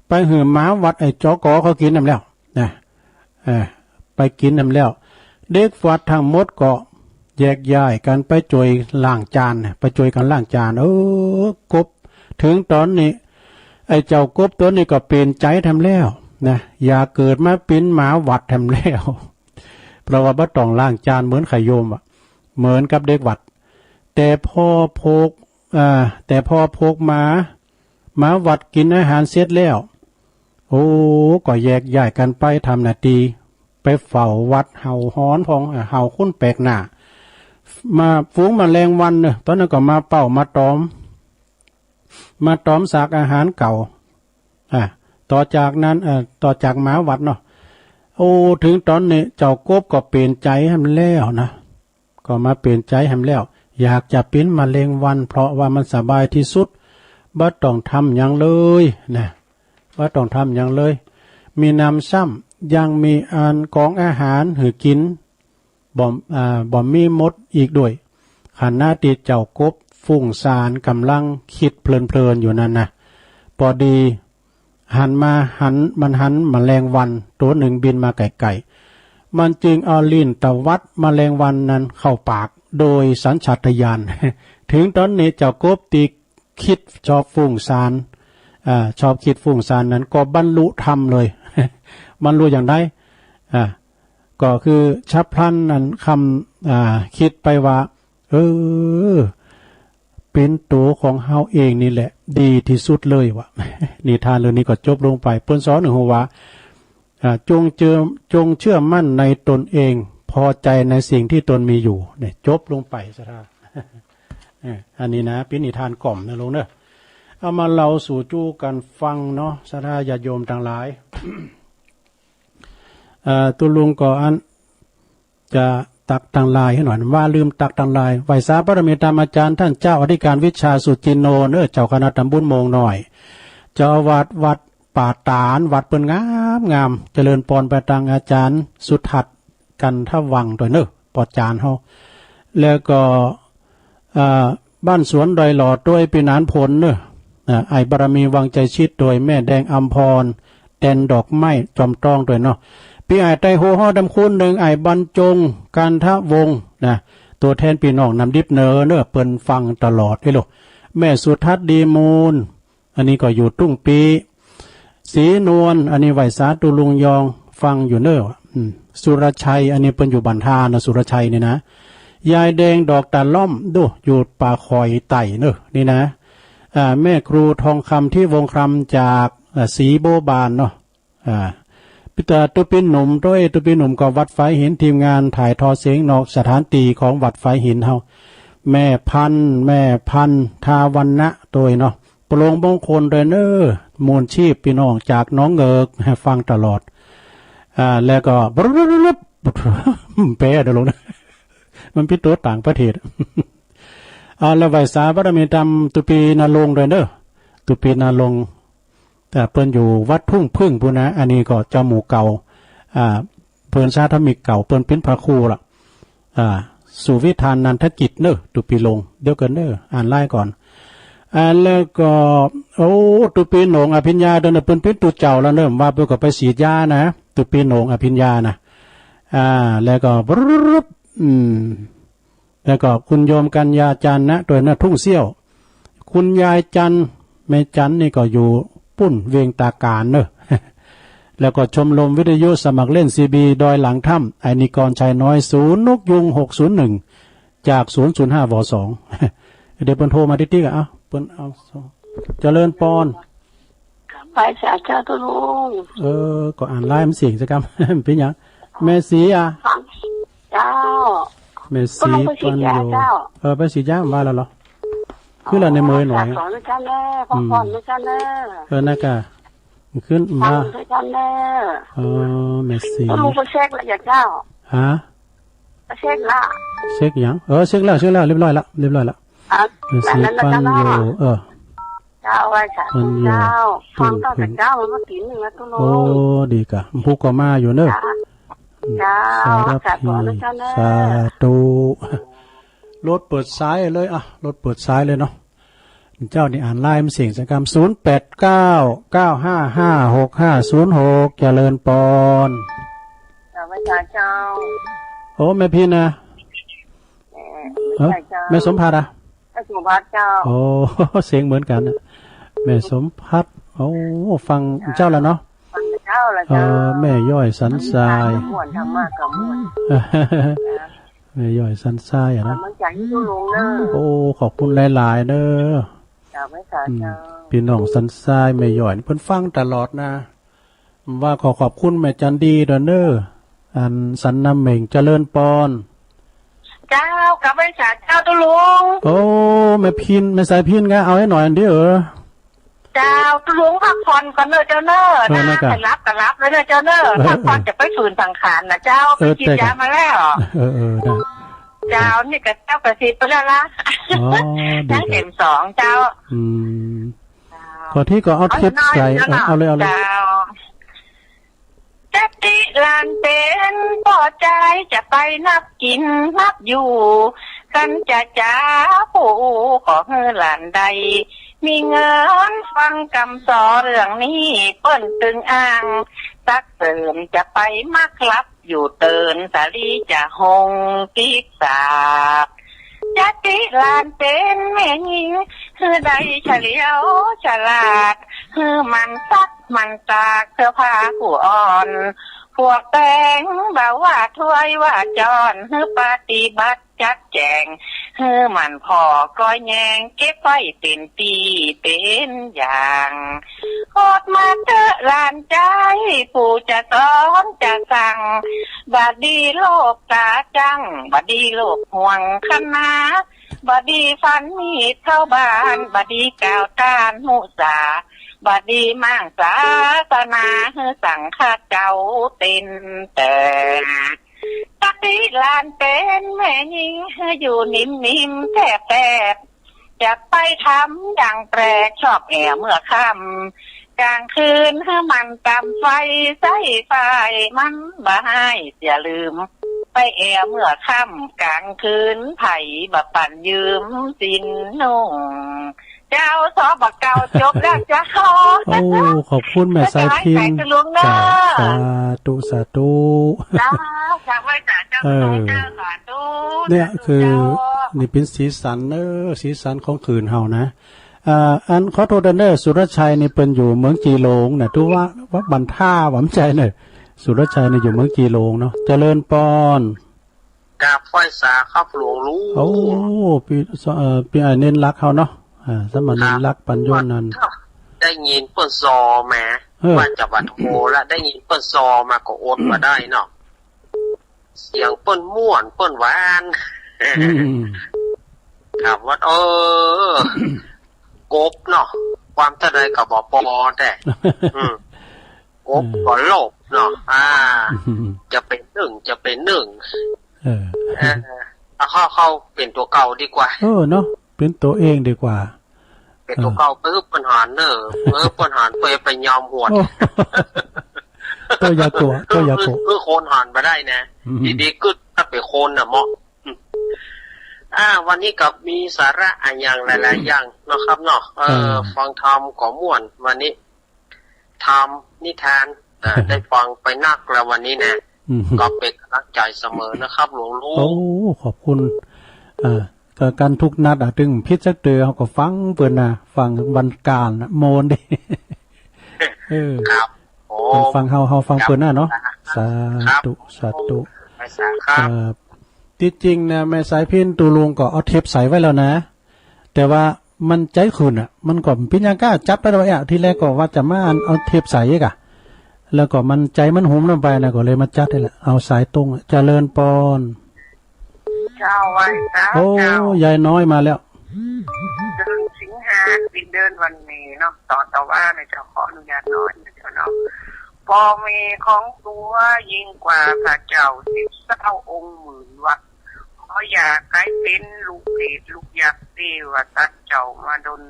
ไปหือม้าวัดไอ้จอกอเขากินน้ำแล้วนะไปกินน้ำแล้วเด็กวัดทั้งหมดก็แยกย้ายกันไปจอยล้างจานไปจอยกันล้างจานกบถึงตอนนี้ไอ้เจ้ากบตัวนี้ก็เปลี่ยนใจทำแล้วนะอย่าเกิดมาเป็นหมาวัดทำแล้วเพราะว่าบ่ต้องล้างจานเหมือนไข่โยมเหมือนกับเด็กวัดแต่พอพกหมาวัดกินอาหารเสร็จแล้วก็แยกย้ายกันไปทำหน้าที่ไปเฝ้าวัดเห่าฮ้อนพองเห่าคุ้นแปลกหน้ามาฝูงแมลงวันตอนนั้นก็มาเป่ามาตอมสากอาหารเก่าต่อจากนั้นต่อจากหมาวัดเนาะถึงตอนนี้เจ้ากบก็เปลี่ยนใจให้มันแล้วนะก็มาเปลี่ยนใจให้มันแล้วอยากจะเป็นแมลงวันเพราะว่ามันสบายที่สุดบ่ต้องทำอย่างเลยนะบ่ต้องทำอย่างเลยมีน้ำซ้ำยังมีอันของอาหารหือกินบ่มีมดอีกด้วยขณะที่เจ้ากบฟุ้งซ่านกำลังคิดเพลินอยู่นั่นนะพอดีหันแมลงวันตัวหนึ่งบินมาไกลๆมันจึงเอาลิ้นตวัดแมลงวันนั้นเข้าปากโดยสัญชาตญาณ ถึงตอนนี้เจ้ากบตีคิดชอบฟุ้งซ่านชอบคิดฟุ้งซ่านนั้นก็บรรลุธรรมเลย บรรลุอย่างไรก็คือฉับพลันนั้นคำคิดไปว่าเป็นตัวของเฮาเองนี่แหละดีที่สุดเลยวะ นิทานเรื่องนี้ก็จบลงไปเพิ่นสอนหนึ่งว่าจงเชื่อมั่นในตนเองพอใจในสิ่งที่ตนมีอยู่เนี่ยจบลงไปซะท่า อันนี้นะเป็นนิทานกล่อมนะลุงเนอะเอามาเล่าสู่จู้กันฟังเนาะซะท่าญาติโยมทั้งหลาย ตัวลุงก็อันจะตักตังลายให้หน่อยว่าลืมตักตังลายไหวสาพระเมตตาอาจารย์ท่านเจ้าอธิการวิชาสุจินโนเจ้าคณะตำบลโมงหน่อยเจ้าวัดป่าตานวัดเปิ้นงามเจริญพรไปทางอาจารย์สุทัศน์กันทวังด้วยปอจานเฮาแล้วก็บ้านสวนดอยหลอดด้วยปีนานผลไอ้บารมีวังใจชิดโดยแม่แดงอัมพรแตนดอกไม้จอมตรองด้วยพี่ไอ้ไตโหฮ้อดำคุณหนึ่งไอ้บรรจงกันทะวงนะ ตัวแทนพี่น้องนำดิบเนอเปิ้นฟังตลอดให้ลูกแม่สุทัศน์ดีมูลอันนี้ก็อยู่ตุ้งปีสีนวลอันนี้ไหวสาตุลุงยองฟังอยู่เนอสุรชัยอันนี้เปิ้นอยู่บันทานะสุรชัยนี่นะยายแดงดอกตาล่อมดูอยู่ป่าคอยไต่เนอนี่นะแม่ครูทองคำที่วงคำจากสีโบบานเนาะพิตาตุปินหนุ่มด้วยตุปินหนุ่มก็วัดไฟหินทีมงานถ่ายทอเสียงนอกสถานตีของวัดไฟหินเฮาแม่พันทาวันนะตัวเนาะปรงมงคลเดนเนอร์มูลชีพพี่น้องจากน้องเงิกให้ฟังตลอดแล้วก็แปลเดี๋ยวลงนะมันพิตัวต่างประเทศแล้วไหวสาบารมีดำตุปีนาลงเดนเนอร์ตุปีนาลงแต่เพิ่นอยู่วัดทุ่งพึ่งพูนะอันนี้ก็เจ้าหมู่เก่าเพิ่นชาธมิกเก่าเพิ่นเป็นพระครูล่ะสุวิธานนันทกิจเนอตุปีลงเดี๋ยวกันเนออ่านไล่ก่อนแล้วก็โอ้ตุปีหนงอภิญญาเดินเพิ่นเป็นตุเจ้าแล้วเริ่มว่าเพิ่นก็ไปฉีดยานะตุปีหนงอภิญญานะแล้วก็แล้วก็คุณโยมกัญญาจันทร์นะโดยนะทุ่งเซี่ยวคุณยายจันแม่จันนี่ก็อยู่ปุ่นเวียงตาการเนอะ แล้วก็ชมรมวิทยุสมัครเล่นซีบีดอยหลังถ้ำไอนิกรชัยน้อย0นกยุง601จาก005ว2 เดี๋ยวเปิ้นโทรมาติ๊กๆเปิ้นเอาเจริญปอนไปสาเจ้าตุลุงก็อ่านไลน์มันเสียงซะครับ เป็นหยังแม่สีเจ้าแม่สีปันโยไปสีย่างว่าแล้วเหรอคือเราในมือหน่อยสอนด้วยกันแน่พอนด้วยกันแน่น่ะกะขึ้นมาด้วยกันแน่แม่สีลุงไปเช็คละอย่าเจ้าไปเช็คละเช็คหยังเช็คแล้วเรียบร้อยละแม่สีปันโยเจ้าไว้ค่ะเจ้าฟังตั้งแต่เจ้ามันตีหนึ่งแล้วตุลุงดีกะผู้ก็มาอยู่เนอะสาธุรถเปิดซ้ายเลยรถเปิดซ้ายเลยเนาะเจ้านี่อ่านไลน์มันเสียงสังกรรม0899556506เจริญปอนเจ้าโอ้แม่พี่นะแม่สมภารแม่สมภารเจ้าโอ้เสียงเหมือนกันแม่สมภารโอ้ฟังเจ้าแล้วเนาะแม่ย่อยสันทรายม่วนทำมากกับม่วนแม่ย่อยสันทรายนะมันใจยุ่งลงเนอะโอ้ขอบคุณหลายๆเนอะพี่น้องสันทรายแม่ย่อยเพิ่นฟังตลอดนะว่าขอบคุณแม่จันดีเด้อเนอะอันสันน้ำเหม่งเจริญปอนเจ้ากับแม่สาเจ้าตุลุงโอ้แม่พินแม่สายพินก็เอาให้หน่อยอันเดียวเจ้าตุลุงพักผ่อนก่อนเนอะเจ้าเนอะนะไปรับก็รับแล้วเนอะเจ้าเนอะพักผ่อนจะไปฝืนสังขารนะเจ้าไปกินยามาแล้วเจ้านี่กับเจ้ากระซิบไปแล้วล่ะนั่งเข็ม2เจ้าขอที่ก็เอาเทียบใส่เอาเลยจะติลานเป็นปอใจจะไปนับกินนับอยู่กันจะจ้าผู้ขอเฮือหลานใดมีเงินฟังคำสอนเรื่องนี้เปิ้นตึงอ้างสักเสริมจะไปมักลับอยู่เตินสาลีจะหงกิกสาบจะติลานเป็นแม่หญิงคือใดเฉลียวฉลาดคือมันซักมันตากเสื้อผ้าผู้อ่อนพวกแต่งบ่าว่าถ้วยว่าจอนคือปฏิบัติจัดแจงคือมันพอก้อยแยงเก็บไว้เป็นปีเป็นอย่างโคตรมาเจอลานใจผู้จะสอนจะสั่งบัดดีโลกตาจังบัดดีโลกห่วงคณะบัดดีฟันมีดเข้าบ้านบัดดีกาวต้านมุสาบัดดีมั่งสาสนาฮือสั่งข้าเจ้าเต็นแต่ตักดีลานเป็นแม่หญิงอยู่นิ่มๆแทบจะไปทำอย่างแปลกชอบแอบเมื่อค่ำกลางคืนให้มันตำไฟใส่ไฟมันบ่ให้อย่าลืมไปแอบเมื่อค่ำกลางคืนไผ่บ่ปั่นยืมสินนุ่ง เจ้าสอบักเก่าจบแล้วเจ้า โอ้ขอบคุณแม่สายพินจ้าสาธุสาธุ จ้าจากไว้จ้าเจ้าเจ้าสาธุ เนี่ยคือนี่เป็นสีสันสีสันของคืนเฮานะอันขอโทษเด้อสุรชัยนี่เป็นอยู่เมืองจีโลงนะทุว่าวัดบันท่าหวำใจเนอะสุรชัยนี่อยู่เมืองจีโลงเนาะเจริญปอนกาบไฟสาครับหลวงรู้โอ้ปีเน้นรักเขาเนาะสมณเน้นรักปัญญนนั้นได้ยินเปิ้นซอแหมว่าจะบัดโหละได้ยินเปิ้นซอมาก็อดมาได้เนาะเสียงเปิ้นม่วนเปิ้นหวานครับว่ากบเนาะความเท่าไรกับบ่ปอแต่กบก็โลภเนาะจะเป็นหนึ่งเข้าเป็นตัวเก่าดีกว่าเนาะเป็นตัวเองดีกว่าเป็นตัวเก่าเพื่อปัญหาเนอะปัญหาไปยอมหวดตัวยาโกะโคนหันไปได้นะดีๆก็ถ้าเป็นโคนน่ะเหมาะวันนี้กับมีสาระอย่างหลายๆอย่างนะครับเนาะฟังธรรมก่อม่วนวันนี้ธรรมนิทานได้ฟังไปนักแล้ววันนี้นะก็เป็นกำลังใจเสมอนะครับหลวงลุงโอ้ขอบคุณการทุกนัดถึงพิจักเตือเขาก็ฟังเปิดนะฟังบรรการโมนดิครับฟังเฮาฟังเปิดหน้าเนาะสาธุที่จริงนะแม่สายพินตูลุงก็เอาเทปใส่ไว้แล้วนะแต่ว่ามันใจขืนมันก็พิญญาก้าจับไปแล้วที่แรกก็ว่าจะมาเอาเทปใส่กะแล้วก็มันใจมันหุมลงไปนะก็เลยมาจัดให้ละเอาสายตรงเจริญปอนเจ้าไว้โอ้ยายน้อยมาแล้วเดินสิงหาปีเดินวันนี้เนาะตอนแต่ว่าในเจ้าขออนุญาตน้อยเจ้าเนาะพอมีของตัวยิ่งกว่าพระเจ้า19 องค์หมื่นวัดขออยากให้เป็นลูกเพชรลูกยักษ์เทวทัตเจ้ามาดล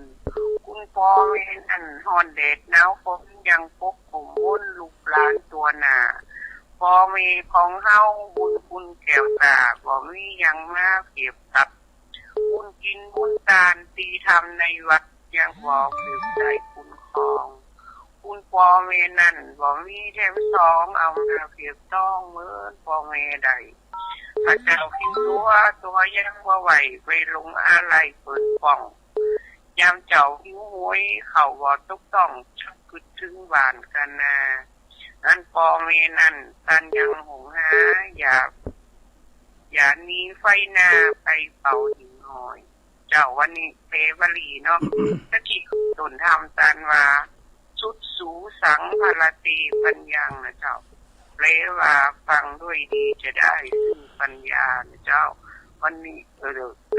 คุณพ่อเวนอันฮอนเดดหนาวฝนยังปกคลุมวนลูกหลานตัวหนาพอมีของเฮาบุญคุณแก้วตาบ่มียังมาเก็บตัดบุญกินบุญทานตีธรรมในวัดยังบ่เก็บใจคุณครองคุณพ่อเมนั่นบ่มีแถมสองเอามาเก็บต้องเหมือนพ่อเมใดพระเจ้าพิมพ์ตัวยังบ่ไหวไปลงอะไรเปิดป่องยามเจ้าหิวหวยเขาบ่ตกต้องชักกึดถึงหวานกันนาอันปอเมนั่นตันยังหงหาอย่านี้ไฟหน้าไปเป่าหิ่งหอยเจ้าวันนี้เปวลีเนาะตะกี้ตุนทำตันว่าสุดสูสังพลตีปัญญานะเจ้าเปลว่าฟังด้วยดีจะได้ซึ่งปัญญานะเจ้าวันนี้ต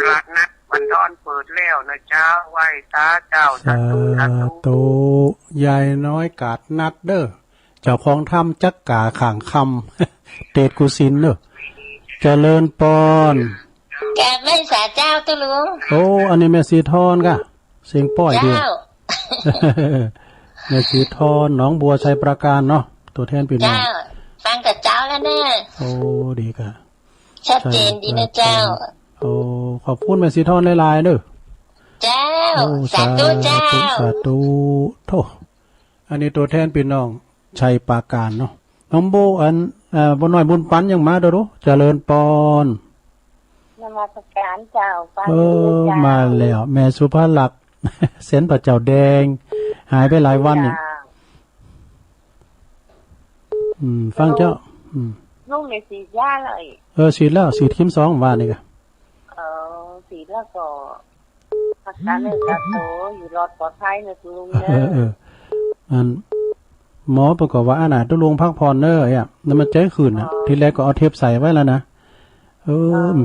ลาดนัดวันดอนเปิดแล้วนะเจ้าไหว้ตาเจ้าสาธุยายน้อยกาดนัดเด้อเจ้าของถ้ำจักกาข่างคำเตดกุสินเนอะเจริญปอนแกไม่สาเจ้าตุลุงโอ้อันนี้แม่สีทอนกะเสียงป้อยดีแม่สีทอนหนองบัวชัยประการเนาะตัวแทนพี่น้องฟังกับเจ้าแล้วนะโอ้ดีกะชัดเจนดีนะเจ้าโอ้ขอบคุณแม่สีทอนหลายๆเด้อเจ้าสาธุเจ้าสาธุโธ่อันนี้ตัวแทนพี่น้องชัยปราการเนาะน้องโบบ่น้อยบุญปันยังมาเด้อรู้เจริญปอนนมัสการเจ้ามาแล้วแม่สุภาลักษณ์เส้นพระเจ้าแดงหายไปหลายวันนี่ฟังเจ้าลูกในสีย่าเลยสีแล้วสีทิม2ว่านี่กะสีแล้วก็พักการเนื้อโตอยู่รอดปลอดภัยนะลุงเนี่ยหมอประกอบว่าตุลุงพักผ่อนเนอะแล้วมันใจขืนทีแรกก็เอาเทปใส่ไว้แล้วนะ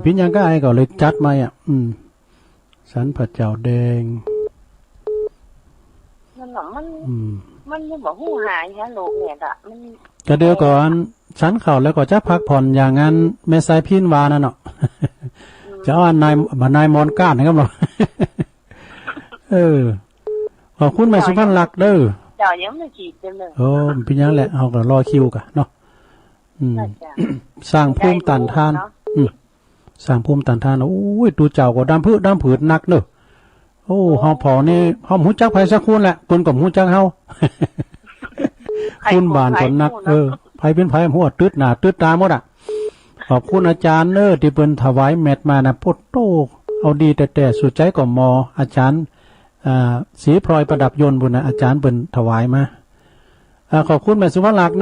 พิญญาก้าไอ้ก็เลยจัดมาสันผัดเจ้าแดงมันยังบอกหูหายนะลูกเนี่ยมันก็เดี๋ยวก่อนสันเข่าแล้วก็จะพักผ่อนอย่างงั้นแม่สายพินวานั่นเนาะจะเอานายมอนก้านนะครับเราขอบคุณแม่สุพรรณลักษณ์เด้อเจ้ายังไม่จีบเลยพิญญาแหละเอาก็รอคิวกันเนาะสร้างภูมิต้านทานสร้างภูมิต้านทานโอ้ยตูเจ้าก็ดำผืดนักเนอะ โอ้เฮาพอนี่เฮาหูจักไผสักคนแหละเพิ่นก็หูจักเฮา คุณบานคนนักไผเป็นไผหัวตึดหน้าตึดตาหมดอ่ะขอบคุณอาจารย์ที่เพิ่นถวายแมตมานะพุทโตเอาดีแต่สุดใจก็มออาจารย์สีพลอยประดับยนต์บุญนะอาจารย์เพิ่นถวายมาขอบคุณแม่สุภลักษณ์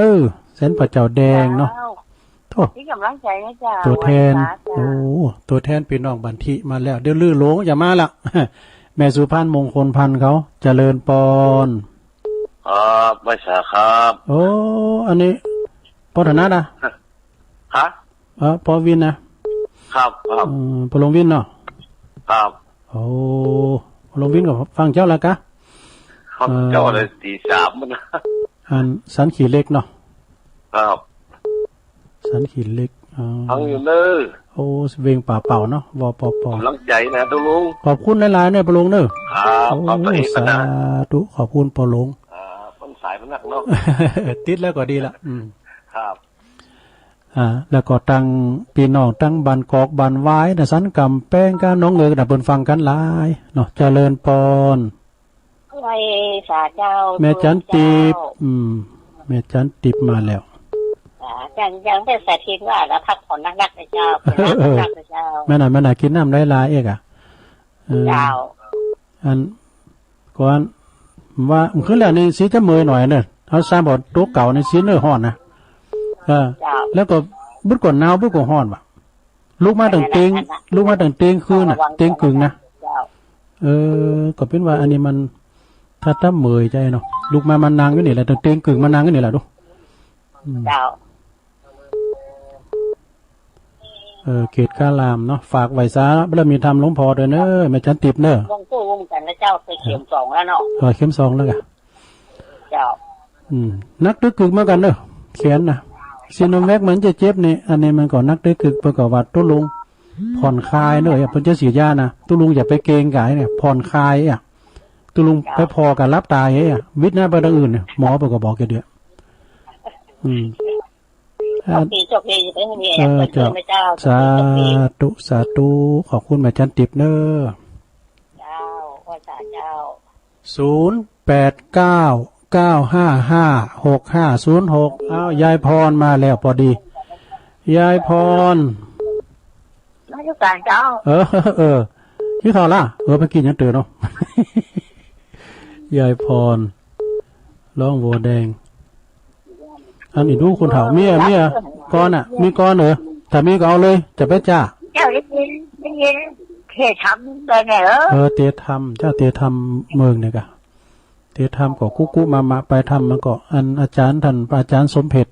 เส้นพระเจ้าแดงเนาะโทษที่กำลังใจนะจ๊ะตัวแทนโอ้ตัวแทนพี่น้องบันทิมาแล้วเดี๋ยวลื้อหลงอย่ามาละ แม่สุพรรณมงคลพันธ์เขาเจริญปอนครับไม่ใช่ครับโอ้อันนี้ปอธนาฮะปอวินนะครับปอลงวินเนาะครับโอ้ปอลงวินก็ฟังเจ้าละกะเจ้าเลยตีสามมันอันสันขีเล็กเนาะครับสันขีเล็กฟังอยู่เนอโอ้เวงป่าเป่าเนาะวอปอปอกำลังใจนะตุลุงขอบคุณหลายๆเนี่ยปอลงครับขอบคุณสาธุขอบคุณปอลงต้นสายมันหนักเนาะติดแล้วก็ดีละครับแล้วก็ตั้งพี่น้องตั้งบันกอกบันไว้นะสันกำแป้งกันน้องเอ๋ยนะเพิ่นฟังกันหลายเนาะเจริญปอนไว้สาเจ้าแม่จันติบแม่จันติบมาแล้วยังเป็นสาธิตว่าแล้วพักผ่อนนักๆนะเจ้านักๆนะเจ้าแม่น่ะกินน้ำได้หลายเอกเจ้าอันก่อนว่าคือแล้วนี่สิจะเมยหน่อยเด้อเฮาสร้างบ่ตัวเก่านี่สิเนื้อฮ้อนนะแล้วก็บึดก่อนหนาวบึดก่อนฮ้อนว่ะลูกมาตั้งเต็งคืนน่ะเต็งกึ่งนะก็เป็นว่าอันนี้มันถ้าเมยใจเนาะลูกมามันนางอยู่นี่แหละตั้งเต็งกึ่งมันนางอยู่นี่แหละดูเจ้าเขตกาลามเนาะฝากไว้ซะบ่ได้มีทำหลวงพ่อเด้อแม่จันติบวงตู้วงกันนะเจ้าไปเข็ม2แล้วเนาะเข็ม2แล้วกะเจ้านักตึกกึกเหมือนกันเขียนนะซีโนแวคเหมือนจะเจ็บนี่อันนี้มันก็นักตึกกึกประกอบวัดตุลุงผ่อนคลายเพิ่นจะฉีดยานะตุลุงอย่าไปเกรงกายเนี่ยผ่อนคลายตุลุงไปพอกันรับตายวิทย์หน้าไปทางอื่นเนี่ยหมอเพิ่นก็บอกแกเดียวจบเลยเป็นยังไงสาธุขอบคุณแม่จันติบเจ้าพ่อเจ้า08995560506ยายพรมาแล้วพอดียายพรราชการเจ้าพี่เขาล่ะไปกินยังตื่นเนาะยายพรร้องโวแดงอันนี้ดูคุณเฒ่าเมียก้อนมีก้อนถ้ามีก็เอาเลยจะไปจ้าเจ้าได้ยินเททำได้ไงเตทำเจ้าเตทำเมืองเนี่ยกะเตทำก็กุ๊มาไปทำมันก็อันอาจารย์ท่านอาจารย์สมเพชร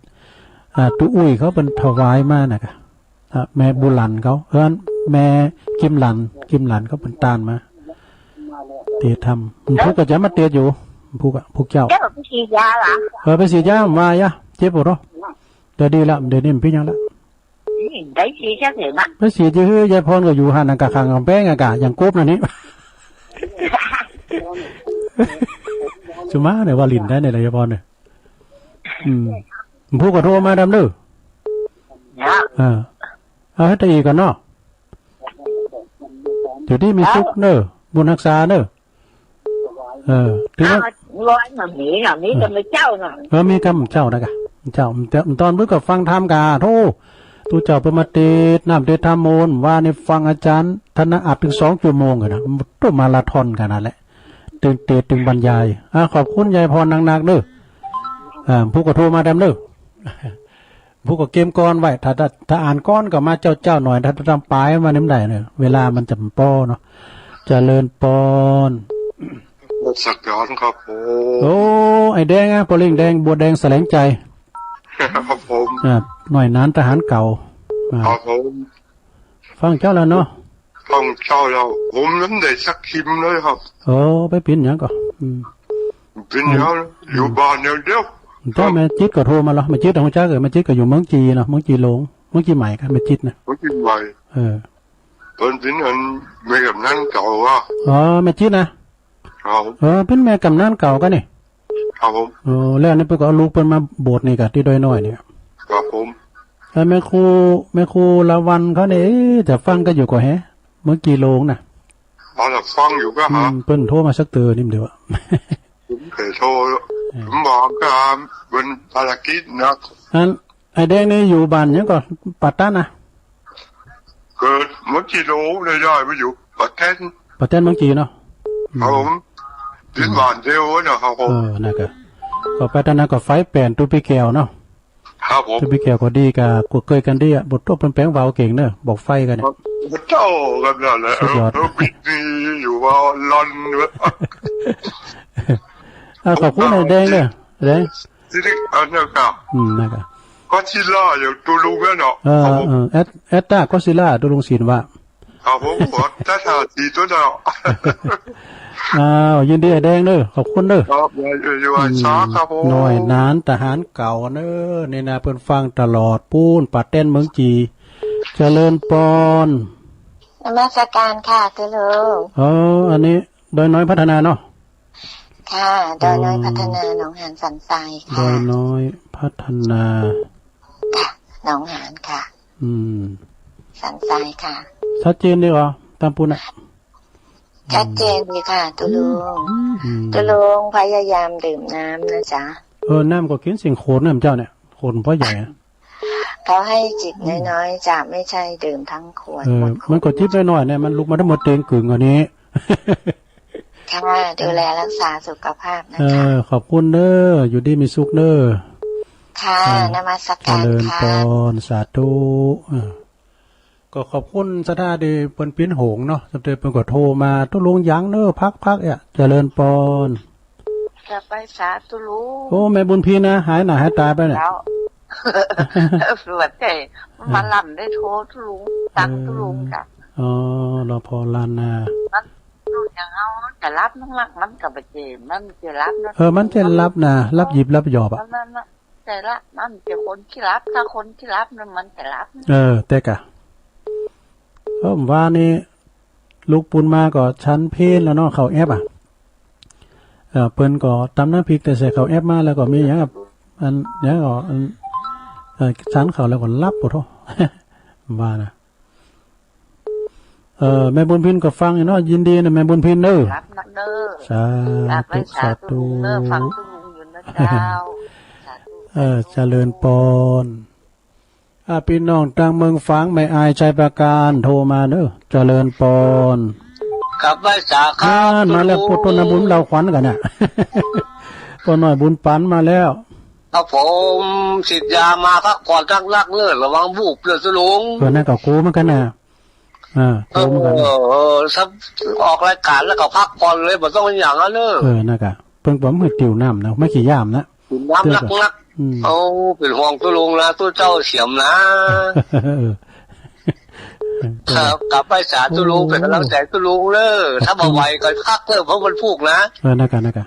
ตุอุ้ยเขาเป็นถวายมาน่ะกะแม่บุหลันเขาแม่กิมหลันเขาเป็นตานมาเตทำพวกก็จะมาเตอยู่พวกเจ้าไปฉีดยาล่ะไปฉีดยามาเจ็บปวดเดี๋ยวดีละเดี๋ยวนี้มันเป็นยังละได้ฉีดชักหนึ่งไปฉีดจะคือยายพรก็อยู่หันกะขังกำแป้งกะอย่างกบนั่นนี่จุมาเนี่ยว่าลินได้ในยายพรเนี่ยผู้ก็โทรมาดำเด้อเอาให้ตีกันเนาะเดี๋ยวที่มีซุกบุญรักษาถึงว่าร้อยมามีจะไม่เจ้าหน่อยมีกำเจ้านะกะเจ้าตอนเมื่อก็ฟังธรรมกาโทตูเจ้าไปมาเตดน้ำเตดธรรมโมนว่าในฟังอาจารย์ธนอัดถึง2 ชั่วโมงกันนะต้องมาราธอนกันนั่นแหละตึงบรรยายขอบคุณยายพรนักผู้ก็โทรมาดำผู้ก็เกมก้อนไว้ถ้าอ่านก้อนก็มาเจ้าหน่อยถ้าทำปลายมาน้ำได้เนี่ยเวลามันจะป้อเนาะเจริญปอนสักย้อนครับโอ้ไอแดงปอลิงแดงบัวแดงแสลงใจครับผมหน่อยนั้นทหารเก่าครับผมฟังเจ้าแล้วเนาะฟังเจ้าแล้วผมนั้นได้สักคิมเลยครับไปปิ้นยังก็ปิ้นยังอยู่บ้านเดียวเจ้าแม่จิตก็โทรมาแล้วแม่จิตของเจ้าเกิดแม่จิตก็อยู่เมืองจีเนาะเมืองจีหลงเมืองจีใหม่ครับแม่จิตนะเมืองจีใหม่เป็นปิ้นอันแม่กับนั่นเก่าว่ะแม่จิตนะครับเป็นแม่กำนันเก่ากันนี่ครับผมแล้วนี่เพิ่นก็เอาลูกเพิ่นมาโบสถ์นี่ก็ที่ดอยน้อยนี่ครับผมแม่ครูละวันเขานี่จะฟังก็อยู่กว่าแฮเมื่อกี่โลงน่ะ เอาละฟังอยู่ก็ฮะเปิ้นโทรมาสักเตือนี่เดี๋ยวผมเคยโทรผมบอกก็เป็นภารกิจนะไอ้แดงนี่อยู่บ้านยังก่อนปัตตานะเกิดเมื่อกี้โลเลยย้ายไปอยู่ปัตแทนเมื่อกี้เนาะครับผมดินบ้านเดียวนะครับผมนะก็ปัตตานะก็ไฟแป่นตุปิแก้วเนาะครับผมตุปิแก้วก็ดีกับกูเคยกันดีอ่ะบทตัวเป็นแปลงวาวเก่งเนอะบอกไฟกันเนี่ยเจ้ากันนั่นแหละปิดนี่อยู่ว่าลอนขอบคุณไอ้แดงเนี่ยแดงที่นี่อันนี้ก็นะครับก็ซิล่าอย่างตัวลุงเนาะแอตตาก็ซิล่าตัวลุงศิลป์ว่าครับผมบอกถ้าดีตัวเนาะยินดีไอ้แดงเนอะขอบคุณเนอะครับอยู่ช้าครับผมหน่อยนานทหารเก่าเนอะในนาเพิ่นฟังตลอดปูนปัดเต้นเมืองจีเจริญปอนนมัสการค่ะคือลุงอันนี้โดยน้อยพัฒนาเนาะค่ะโดยน้อยพัฒนาหนองหานสันทรายค่ะโดยน้อยพัฒนาค่ะหนองหานค่ะสันทรายค่ะชัดเจนดีกว่าตามปูน่ะชัดเจนดีค่ะตุลุงพยายามดื่มน้ำนะจ๊ะน้ำก็กินสิ่งโขนเนี่ยเจ้าเนี่ยโขนเพราะใหญ่เขาให้จิบน้อยๆจะไม่ใช่ดื่มทั้งขวดมันก็จิบน้อยๆเนี่ยมันลุกมาทั้งหมดเต็งกึ่งอันนี้ค่ะดูแลรักษาสุขภาพนะคะขอบคุณเด้ออยู่ดีมีสุขเด้อค่ะนมัสการค่ะเจริญพรสาธุก็ขอบคุณสถาดีเปิ้นปิ้นหงเนาะสำเร็จเปิ้นก็โทรมาตุลุงยังเด้อพักเนี่ยเจริญพรจะไปสาธุลุงโอ้แม่บุญพี่นะหายหน้าหายตาไปเนี่ยสวัสดีมาลำได้โทรตุลุงตั้งตุลุงค่ะรอพอลานนาลูกอย่างเอาแต่รับนักมันกับเจมันจะรับนะมันจะรับนะรับหยิบรับหยอบอ่ะแต่ละมันจะคนที่รับถ้าคนที่รับนั่นมันจะรับแต่กะผมว่านี่ลูกปุนมาก็ชั้นเพลแล้วเนาะเขาแอปเปิ้นก็ตำน้ำพริกแต่ใส่เขาแอปมาแล้วก็มีอย่างกับอันอย่างก็ชั้นเขาแล้วก็รับปะท้อว่านะแม่บุญพินก็ฟังเนาะยินดีนะแม่บุญพินเด้อรับนะเด้อสาธุฟังตุลุงอยู่นะเจ้าเจริญปอนพี่น้องต่างเมืองฟังไม่อายใจประการโทรมาเด้อเจริญปอนกับไว้สาขามาแล้วพุทธนบุญเราขวัญกันเนี่ยพอหน่อยบุญปันมาแล้วครับผมฉีดยามาพักผ่อนรักเลิศระวังบูบเลือดสูงนั่นก็กูเหมือนกันนะซับออกรายการแล้วก็พักผ่อนเลยบ่ต้องอย่างนั้นเลยนั่นก็เพิ่งผมมือติวน้ำนะไม่ขี่ย่ามนะน้ำนักเอาเป็นห่วงตัวลุงนะตัวเจ้าเสียมนะครับกลับไปสาตัวลุงเป็นกำลังใจตัวลุงเลยถ้าบ่ไหวก็พักเลยเพราะมันพูกนะนั่นก็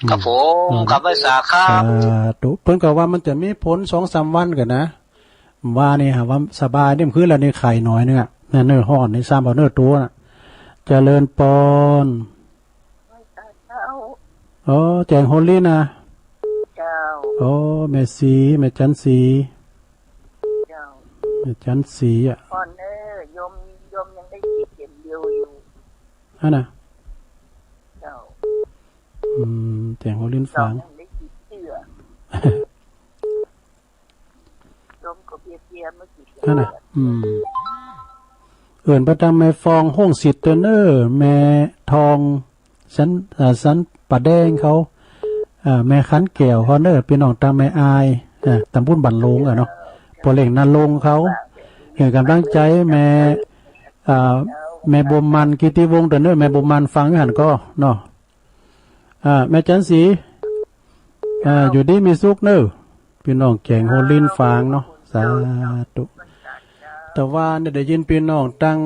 ครับผมกลับไปสาครับเพิ่นก็ว่ามันจะมีผล 2-3 วันกันนะว่านี่ฮะว่าสบายนี่คือแล้วนี่ไข่น้อยนึงอ่ะเนื้อห่อนนี่3เอาเนื้อตัวน่ะเจริญปอนแจงโฮลี่นะแม่สีแม่จันสีแม่จันสีอ่ะก่อนโยมยังได้ฉีดเข็มเดียวอยู่น่ะแจงโฮลินฟังโยมก็เพียเมื่อกี้น่ะเอิ่นประจำแม่ฟองห้องสิทธิ์เนอร์แม่ทองสันปะแดงเขาแม่คันแก้วเขาเนอร์พี่น้องตามแม่อายตำบุญบันลงเนาะพอเล่งนันลงเขาเห็นกำลังใจแม่บ่มมันกิติวงศ์เนอร์แม่บ่มมันฟังหันก็เนาะแม่จันสีอยู่ดีมีสุขเนอพี่น้องแจงโฮลินฟังเนาะสาธุแต่ว่าเนี่ยได้ยินพี่น้องตั้ง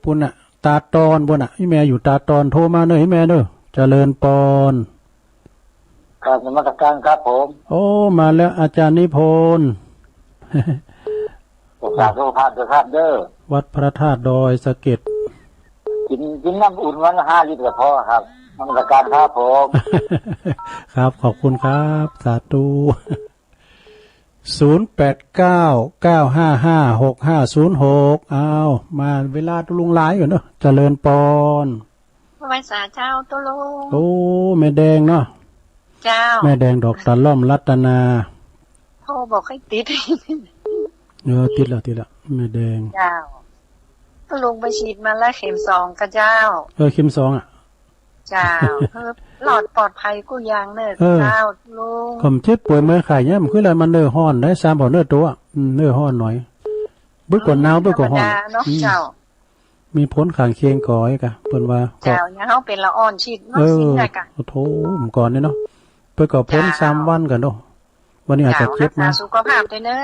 ปุ่นอ่ะตาตอนบนอ่ะพี่แม่อยู่ตาตอนโทรมาเนอะพี่แม่เนอะเจริญปอนครับนมัสการครับผมมาแล้วอาจารย์นิพนธ์สาธุภาพเด้อวัดพระธาตุดอยสะเก็ดกินน้ำอุ่นวันละ5 ลิตรก็พอครับนมัสการครับผมครับขอบคุณครับสาธุ0899556506มาเวลาลุงหลายอยู่เนอะเจริญปอน ไว้สาเจ้าตัวลุงโอ้แม่แดงเนาะเจ้าแม่แดงดอกตะล่อมรัตนาโทรบอกให้ติดติดแล้วแม่แดงเจ้าตัวลุงไปฉีดมาแล้วเข็ม2กับเจ้าเข็ม2อ่ะเจ้าหลอดปลอดภัยกูยางเนอะเจ้าลุงผมเจ็บป่วยเมื่อไข่เนี่ยมันคืออะไรมันเนื้อห้อนได้3บ่เนื้อตัวเนื้อห้อนหน่อยบึกกว่าหนาวบึกกว่าห้อนเจ้ามีผลข้างเคียงก่อยกะเพิ่นว่าเจ้าเนี่ยเฮาเป็นละอ่อนฉีดเนาะสิได้กะโอ้โธ่ก่อนนี่เนาะเพิ่นก็พ้น3วันกันเนาะวันนี้อาจจะเจ็บมาสุขภาพด้วยเด้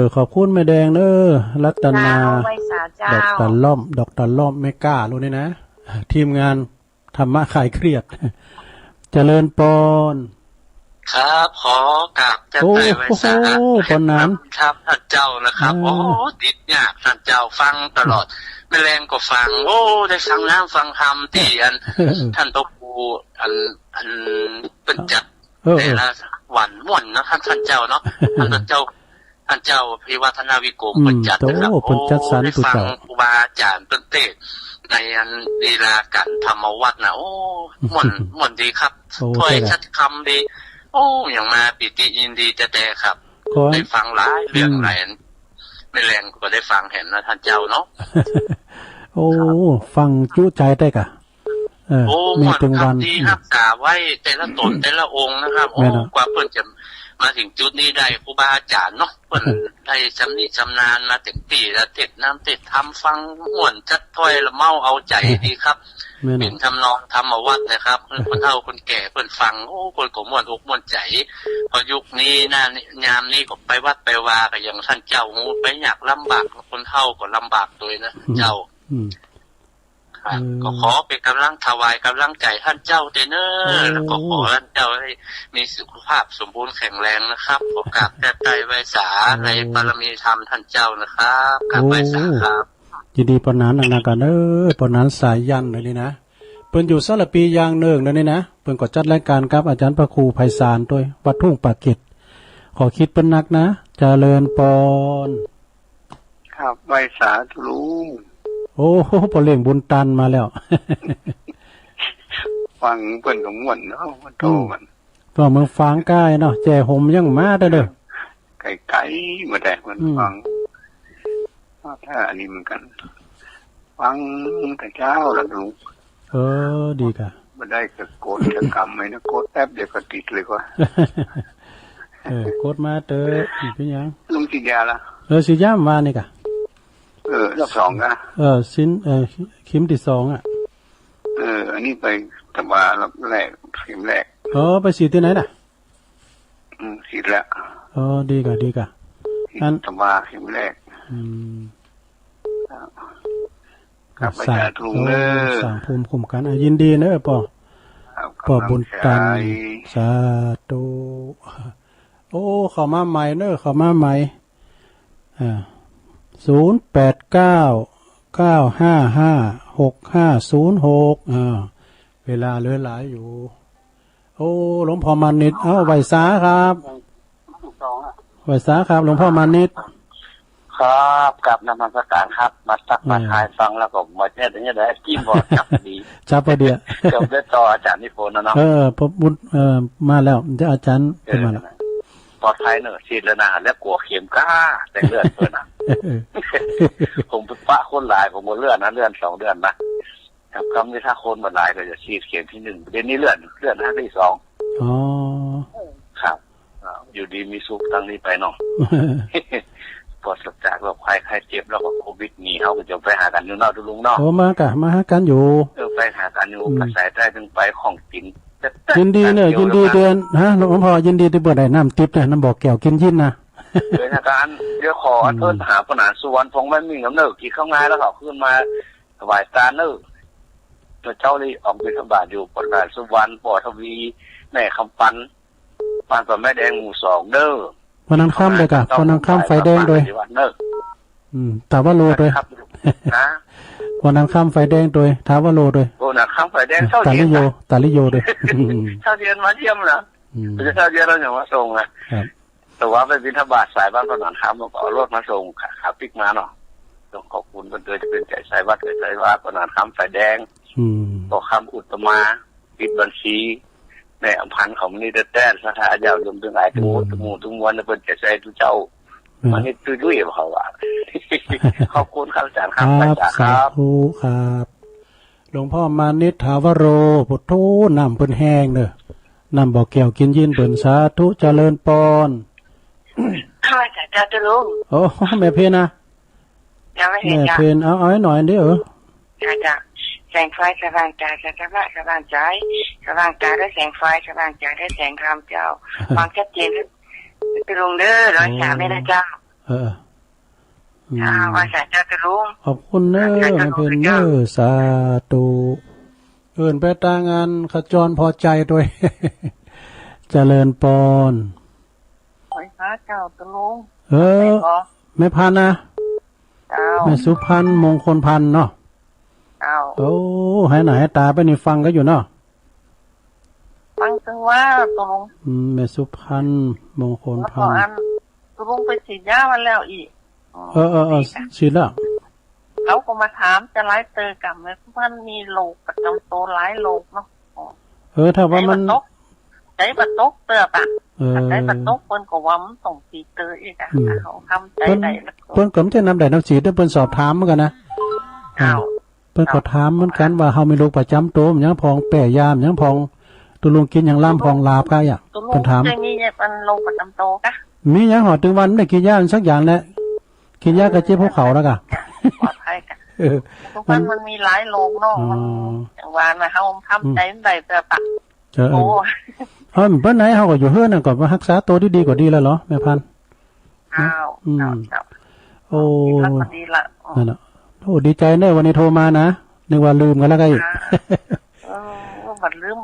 อขอบคุณแม่แดงเด้อรัตนาดอกตะล่อมไม่กล้ารู้นี่นะทีมงานธรรมะคลายเครียดเจริญปอนครับขอกราบจะไปไว้สาปอนนั้นครับท่านเจ้านะครับโอ้ติดยากท่านเจ้าฟังตลอดแม่แรงก็ฟังโอ้ได้ฟังน้ำฟังธรรมที่ท่านตกูอันเป็นจัดแต่ละวันม่วนนะท่านเจ้าเนาะท่านเจ้าพิวัฒนาวิโกมเป็นจัดนะครับโอ้ได้ฟังครูบาอาจารย์เป็นเตศในอันลีลาการธรรมวัดนะโอ้ม่วนดีครับถ้อยชัดคำดีโอ้อย่างมาปิติยินดีแต่ครับได้ฟังหลายเรื่องหลายไม่แรงก็ได้ฟังเห็นนะท่านเจ้าเนาะโอ้ฟังจุใจได้กะโอ้ม่วนครับดีครับกาไว้แต่ละตนแต่ละองค์นะครับโอ้กว่าเพิ่นจะมาถึงจุดนี้ได้ครูบาอาจารย์เนาะเพิ่นได้ชำนิชำนาญมาเต็มที่แล้วเทศน้ำเทศทำฟังม่วนจัดถ้อยละเมาเอาใจดีครับเป็นทำนองธรรมวัดนะครับคนเฒ่าคนแก่เพิ่นฟังโอ้คนก็ม่วนอกม่วนใจพอยุคนี้ยามนี้ก็ไปวัดไปวาก็อย่างท่านเจ้าฮู้ไปยากลำบากคนเฒ่าก็ลำบากด้วยนะเจ้าก็ขอเป็นกำลังถวายกำลังใจท่านเจ้าเด้อแล้วก็ขอท่านเจ้าให้มีสุขภาพสมบูรณ์แข็งแรงนะครับขอกราบแต่ใจไว้สาในบารมีธรรมท่านเจ้านะครับกราบไว้สาครับยินดีปนนั้นนากันปนนั้นสายยันเลยนี่นะเพิ่นอยู่สารปีอย่างเนื่องนั่นนี่นะเพิ่นก็จัดรายการกับอาจารย์พระครูไพศาลด้วยวัดทุ่งปากเกร็ดขอคิดเป็นนักนะเจริญปอนครับไว้สาธุลุงโอ้พอเลี้ยงบุญตันมาแล้วฟังเพิ่นก็ม่วนเนาะมันโตมันก็เมืองฟางใกล้เนาะแจ่ห่มยังมาเด้อไกลๆมาแต่มันฟังถ้าอันนี้เหมือนกันฟังแต่เจ้าละลุงดีกะบ่ได้ก็โกดจะกรรมไหมนะโกดแป๊บเดียวก็ติดเลยกว่าโกดมาเตอเป็นยังลุงสิยาล่ะสิยามานี่กะรอบ2อ่ะชิ้นเข็มที่2อ่ะอันนี้ไปตะวารอบแรกเข็มแรกไปฉีดที่ไหนน่ะฉีดแล้วดีกะอันตะวาเข็มแรกครับไปจากลุงเด้อสร้างภูมิคุ้มกันยินดีเด้อปอบุญตันสาธุโอ้เข้ามาใหม่เด้อเข้ามาใหม่0899556506เวลาเหลือหลายอยู่โอ้หลวงพ่อมานิดไหวสาครับไหวสาครับหลวงพ่อมานิดครับกับนมัสการครับมาสักมาทายฟังแล้วก็มาแค่ตรงนี้ได้กินบ่จับดีจับประเดี๋ยวจบได้ต่ออาจารย์นิพนธ์นะเนาะพบบุญมาแล้วจะอาจารย์ขึ้นมาแล้วปลอดภัยเนอะฉีดแล้วนะแล้วกลัวเข็มก้าแต่เลือดเพิ่นน่ะผมปะคนหลายผมบ่เลือดนะเลือด2 เดือนนะครับคำนี้ถ้าคนบ่หลายก็จะฉีดเข็มที่1เดือนนี้เลือดนะที่2ครับอยู่ดีมีสุขตั้งนี้ไปเนาะปลอดจากโรคภัยไข้เจ็บแล้วก็โควิดนี่เฮาก็จะไปหากันอยู่เนาะทุลุงเนาะมาหากันอยู่ไปหากันอยู่กระแสใจถึงไปของกินยินดีเนอะยินดีเดือนหลวงพ่อยินดีที่เปิดได้น้ำติ๊บนะน้ำบอกแก้วกินยินนะเลยนะการเดี๋ยวขอเพิ่นหาปัญหาสุวรรณพงษ์ไม่มีน้ำเนิกกี่ข้างในแล้วเขาขึ้นมาถวายตาเนิกตัวเจ้าเลยออกบิณฑบาตอยู่ปัญหาสุวรรณปอทวีแม่คำปันปานกับแม่แดงหมู่2เด้อวันนั้นค่ำเลยกะวันนั้นค่ำไฟแดงโดยถามว่าโลโดยนะวันนั้นค่ำไฟแดงโดยถามว่าโลโดยโอ้น่ะค่ำไฟแดงเช้าเย็นตาลิโยโดยเช้าเย็นมาเยี่ยมนะเช้าเย็นเราอย่างมาส่งนะแต่ว่าไปบิณฑบาตสายบ้านถนนค่ำเราก็เอารถมาส่งขาปิกมาเนาะต้องขอบคุณกันโดยจะเป็นใจสายวัดใจว่าถนนค่ำไฟแดง ต่อคำอุตมาปิดบัญชีในอำพันธ์ของนี่แต่สถานยาวยมถึงหลายทุกวันเป็นจะใช้ทุเจ้ามันนี่ตุ้ยด้วยเขาว่าขอบคุณครับอาจารย์ครับอาจารย์ครับครับหลวงพ่อมานิถาวโรพุทโธน้ำเปิ้นแห้งเด้อน้ำบอกแก้วกินยินเปิ้นสาธุเจริญปอนข้าจะจะลุงโอ้แม่เพนนะแม่เพนเอาให้หน่อยเด้อจ้ะแสงไฟสว่างใจสว่างใจสว่างใจด้วยแสงไฟสว่างใจด้วยแสงธรรมเจ้าฟังชัดเจนจะลุงเด้อ103เลยนะเจ้าว่าจะลุงขอบคุณเด้อแม่เพนเด้อสาธุเอิ้นไปตางานขจรพอใจด้วยเจริญปอนขอพระเจ้าตะลุงแม่พันนะแม่สุพันมงคลพันเนาะโอ้ให้หน่อยให้ตาไปนี่ฟังก็อยู่เนาะฟังจังว่าตรงแม่สุพันมงคลพันตรงไปฉีดยามาแล้วอีกฉีดแล้วเขาก็มาถามจะไล่เตอกับแม่สุพันมีโรคประจำตัวหลายโรคเนาะถ้าว่ามันใจบัดตกเตือบใจบัดตกเปิ้นก็ว่ามันต้องฉีดเตออีกเขาทำใจได้เปิ้นก็จะนำได้นักฉีดเปิ้นสอบถามเหมือนกันนะเพิ่นก็ถามเหมือนกันว่าเฮามีโรคประจำตัวหยังพองแป้ยามหยังพองตุลุงกินหยังล่ำพองลาบกะอ่ะเพิ่นถามมีเป็นโรคประจำตัวกะมีหยังหอดถึงวันได้กินยาสักอย่างแหละกินยากระเจี๊ยบภูเขาแล้วกะปลอดภัยกะมันมีหลายโรคเนาะว่านะเฮาทำใจได้แต่ปะโอ้เปิ้นไหนเฮาก็อยู่เฮือนน่ะก็รักษาตัวดีๆกว่าดีแล้วเหรอแม่พันโอ้นั่นน่ะโอ้ดีใจเนอะวันนี้โทรมานะนึกว่าลืมกันแล้วก็อีกบัดลืม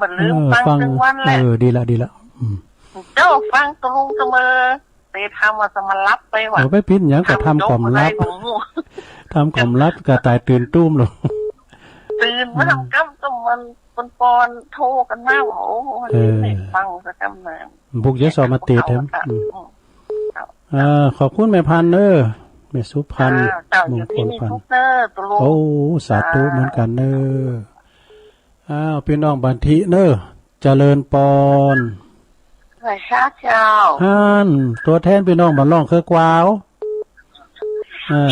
ฟังทุกวันแหละดีละเจ้าฟังตรงเสมอไปทำว่าจะมารับไปว่ะไปพิ้นอย่างก็ทำความลับทำความลับก็ตายตื่นตุ้มหรอตื่นมาทำกำต้มมันปอนโทรกันมากโอ้โหฟังจะกำเนิดบุกเยอะสอมาตีแถมขอบคุณแม่พันเนอแม่สุพันมงคลพันโอ้สาธุเหมือนกันเนอพี่น้องบันทิเนอเจริญปอนพระเจ้าตัวแทนพี่น้องบ้านล่องคือกวาว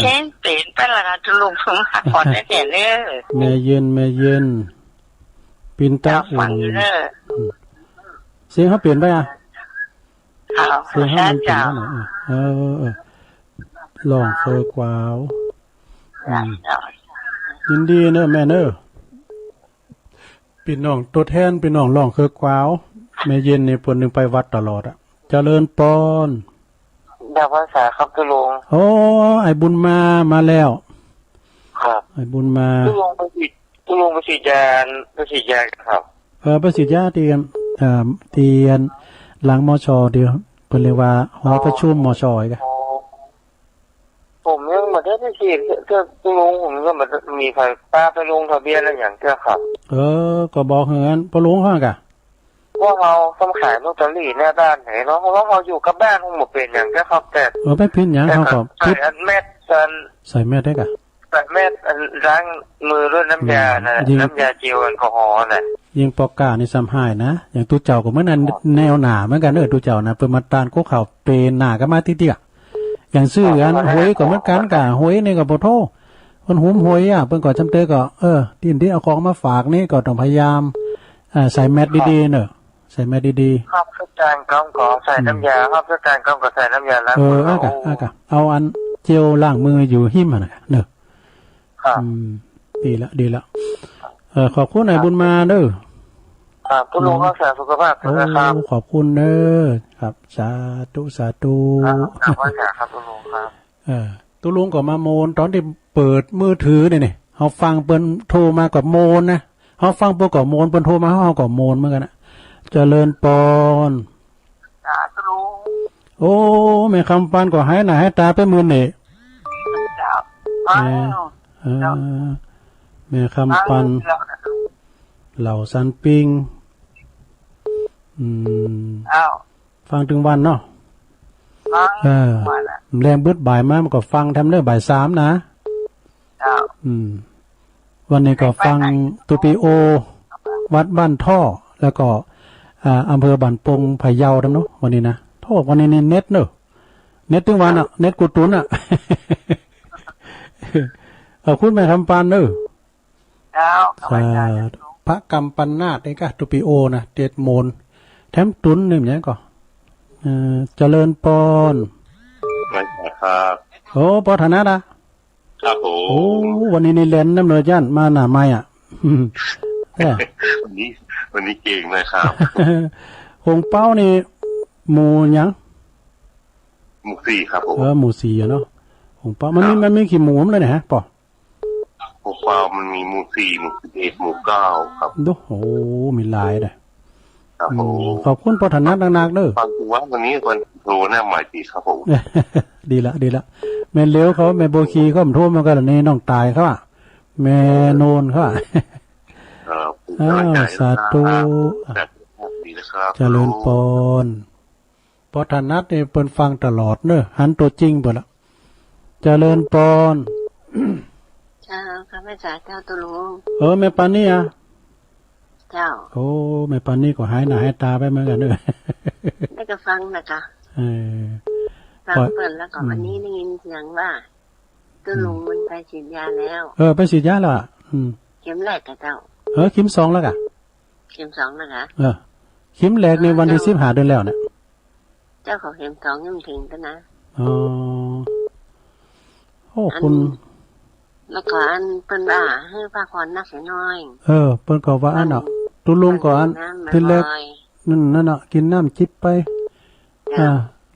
เช่นเป็นไปละนะจุลุงเพิ่งหักผ่อนได้แต่เนอแม่เย็นปินตะฟังเนอเสียงเขาเปลี่ยนไปเสียงเขาเปลี่ยนไปลองเคยกวาวยินดีเนอะแม่เนอะพี่น้องตัวแทนพี่น้องลองเคยกวาวแม่เย็นในปนหนึ่งไปวัดตลอดเจริญปอนดาวภาษาครับตุลงโอ้ไอ้บุญมาแล้วครับไอ้บุญมาตุลงไปฉีดยาครับไปฉีดยาเตียนหลังมช.เดียวเป็นเรียกว่าหอประชุมมช.อีกผมยังมาได้ฉีดก็ลุงผมก็มามีใครป้าไปลงทะเบียนอะไรอย่างเงี้ยครับก็บอกเหินปลุงห้างกะว่าเราต้องขายลอตเตอรี่หน้าบ้านไหนเนาะเพราะว่าเราอยู่กับบ้านคงหมดเป็นอย่างเงี้ยครับแต่ไม่พิ้นอย่างเขาก็ใส่แมสใส่แมสได้กะใส่แมสล้างมือด้วยน้ำยานะน้ำยาเจลแอลกอฮอล์น่ะยิงปอกกานี่ซ้ำหายนะอย่างตู้เจ้าก็เหมือนนั้นแนวหนาเหมือนกันตู้เจ้านะเปิดมาตานกุ๊กเข่าเป็นหนาก็มาติดอย่างซื้อกันหวยก็เหมือนกันกะหวยนี่ก็บ่โทเพิ่นหุมหวยเพิ่นก็จำเตก็ที่เอาของมาฝากนี่ก็ต้องพยายามใส่แมสดีๆเนอะใส่แมสดีๆครับทุกการกองก็ใส่น้ำยาครับทุกการกองก็ใส่น้ำยาล้างมือเอาอันเจลล้างมืออยู่หิ้มน่ะเนอะครับดีละขอบคุณนายบุญมาเด้อตุลุงรักษาสุขภาพนะครับขอบคุณเด้อครับสาธุครับตุลุงครับตุลุงก็มาโมนตอนที่เปิดมือถือเนี่ยเขาฟังเปิ้นโทรมากับโมนนะเขาฟังเปิ้นก็โมนเปิ้นโทรมาเขาก็โมนเหมือนกันนะเจริญปอนตุลุงโอ้แม่คำปันก็ให้หน่าให้ตาไปมือเนี่ยแม่คำปันเหล่าสันปิงฟังถึงวันเนาะแรงเบิดบ่ายมามันก็ฟังทำเรื่องบ่าย3นะ วันนี้ก็ฟังตูปีโอวัดบ้านท่อแล้วก็อำเภอบ้านปงพะเยาดำเนาะวันนี้นะโทษวันนี้นี่เน็ตเนอะเน็ตตึงวันอ่ะเน็ตกูตุนอ่ะ คุณแม่ทำปานเนอะพระกรรมปันนาฏนี่ก็ตูปีโอนะเจ็ดโมนแถมตุนนี่อย่างนี้ก็เจริญปอนครับโอ้ปอธนาดาครับผมโอ้วันนี้นี่เล่นน้ำเนยย่านมาหน้าไม้อ่ะวันนี้เก่งเลยครับหงเป้านี่หมูยังหมูสี่ครับผมหมูสี่อะเนาะหงเป้ามันมีกี่หมูเลยเนี่ยฮะปอหงเป้ามันมีหมูสี่หมู11หมู9ครับดูโอ้มีหลายเลยขอบคุณปอธนาดังๆเด้อฟังดูว่าวันนี้วันโทรหน้าใหม่ดีครับผมดีละแม่เลี้ยวเขาแม่โบคีเขาโทรมากันนี่น้องตายเขาแม่โนนเขาสาธุเจริญปอนปอธนัดเนี่ยเปิดฟังตลอดเนอะหันตัวจริงเปิดละเจริญปอนเจ้าค่ะแม่จ๋าเจ้าตุลุงแม่ปานี่อ่ะเจ้าโอ้แม่ปานี่ก็หายหน้าหายตาไปเหมือนกันเนอะได้ก็ฟังนะคะฟังเปิดแล้วก็วันนี้ได้ยินเสียงว่าตุลุงมันไปฉีดยาแล้วไปฉีดยาแล้วเข็มแรกกับเจ้าเข็ม2แล้วกะเข็ม2นะคะเข็มแรกในวันที่15เดือนแล้วเนี่ยเจ้าของเข็ม2ยังถึงกันนะโอ้คุณแล้วก็อันเปิ้นว่าให้พักผ่อนนักเสียน้อยเปิ้นก็ว่าอันเนาะตุลุงก่อนทีแรกนั่นน่ะกินน้ำจิบไป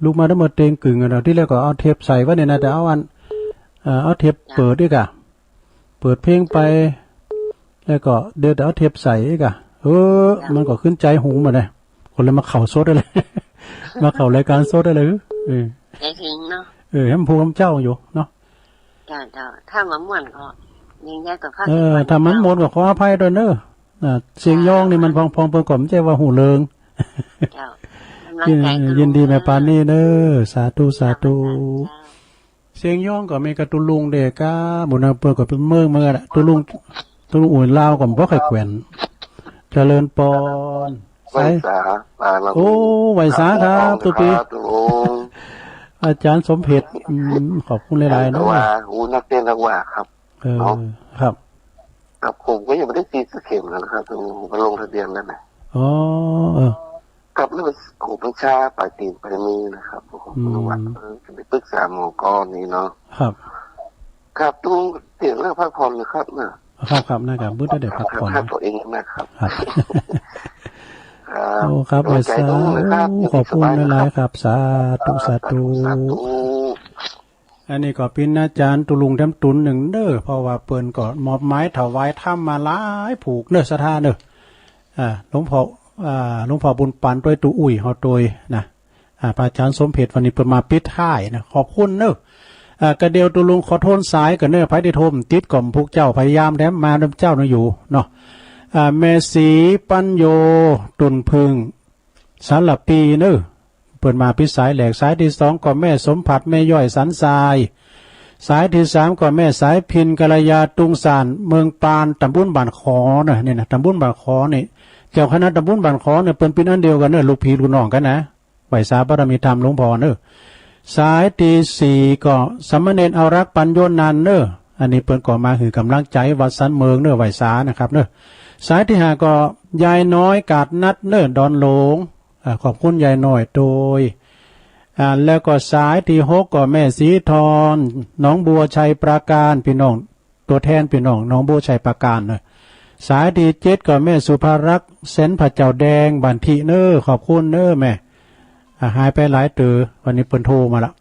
ลูกมาได้หมดเตงกึ่งอ่ะที่แรกก็เอาเทปใส่ไว้เนี่ยนะแต่เอาเทปเปิดด้วยกะเปิดเพลงไปแล้วก็เดี๋ยวเอาเทปใส่อีกอ่ะมันก็ขึ้นใจหูมาเลยคนเลยมาเข่าโซดได้เลยมาเข่ารายการโซดได้เลยใจถึงเนาะให้มันพูดคำเจ้าอยู่เนาะจ้าถ้ามันม่วนก็ยิงแย่กับภาคถ้ามันม่วนก็ขออภัยด้วยเนอะเสียงย่องนี่มันพองๆเปิ่นก็ไม่ใช่ว่าหูเลิงยินดีแม่ปานนี่เด้อสาธุเสียงย่องก็มีกระตุลุงเด็กก้าบุญนาเปิดก็เป็นเมืองอ่ะตุลุงอุ่นลาวก็บ่ค่อยแขวนเจริญปอนไว้สาโอ้ไว้สาครับตุปีอาจารย์สมเพชรขอบคุณหลายๆเนาะว่านักเรียนนักว่าครับครับผมก็ยังไม่ได้ฉีดสักเข็มนะครับผมลงทะเบียนแล้วนะกับเรื่องผมชาปลายตีนปลายมือนะครับผมรู้ว่าจะไปปรึกษาหมอก้อนนี้เนาะครับตุ้งเสียงเรื่องพักผ่อนเลยครับครับนะครับบื้อได้พักผ่อนตัวเองนะครับโอ้ครับไว้สาขอบคุณหลายๆครับสาธุอันนี้ก็เป็นอาจารย์ตุลุงแถมตุนหนึ่งเด้อเพราะว่าเปิ้นก็มอบไม้ถวายถ้ำมาหลายผูกเด้อศรัทธาเด้อหลวงพ่อบุญปันด้วยตุอุ่ยเฮาโดยนะพระอาจารย์สมเพชรวันนี้เปิดมาปิดท้ายนะขอบคุณเนอะกระเดียวตุลุงขอโทษสายกันเนอะไผได้โทมติดก่อมพวกเจ้าพยายามแถมมาเจ้าเนาะอยู่เนาะแม่สีปัญโยตุนพึงสารปีเนอะเปิดมาปิดสายแหลกสายที่2ก็แม่สมผัสแม่ย่อยสันทรายสายที่3ก็แม่สายพินกัลยาตุงสานเมืองปานตำบลบ้านขอนะเนี่ยนะตำบลบ้านขอนี่เจ้าคณะตำบลบ้านขอเนี่ยเป็นอันเดียวกันเนอะลูกพี่ลูกน้องกันนะไหวสาบารมีธรรมหลวงพ่อเนอะสายที่4ก็สมณเณรเอารักปัญโยนันเนอะอันนี้เปิ้นก็มาคือกำลังใจวัดสันเมืองเนอะไหวสานะครับเนอะสายที่5ก็ยายน้อยกาดนัดเนอะดอนหลงขอบคุณยายน้อยโดยแล้วก็สายที่6ก็แม่สีทอนน้องบัวชัยปราการพี่น้องตัวแทนพี่น้องน้องบัวชัยปราการเนอะสายที่7ก็แม่สุภารักษ์เซนพระเจ้าแดงบันทิเนอขอบคุณเนอแม่หายไปหลายตือวันนี้เปิ้นโทรมาละ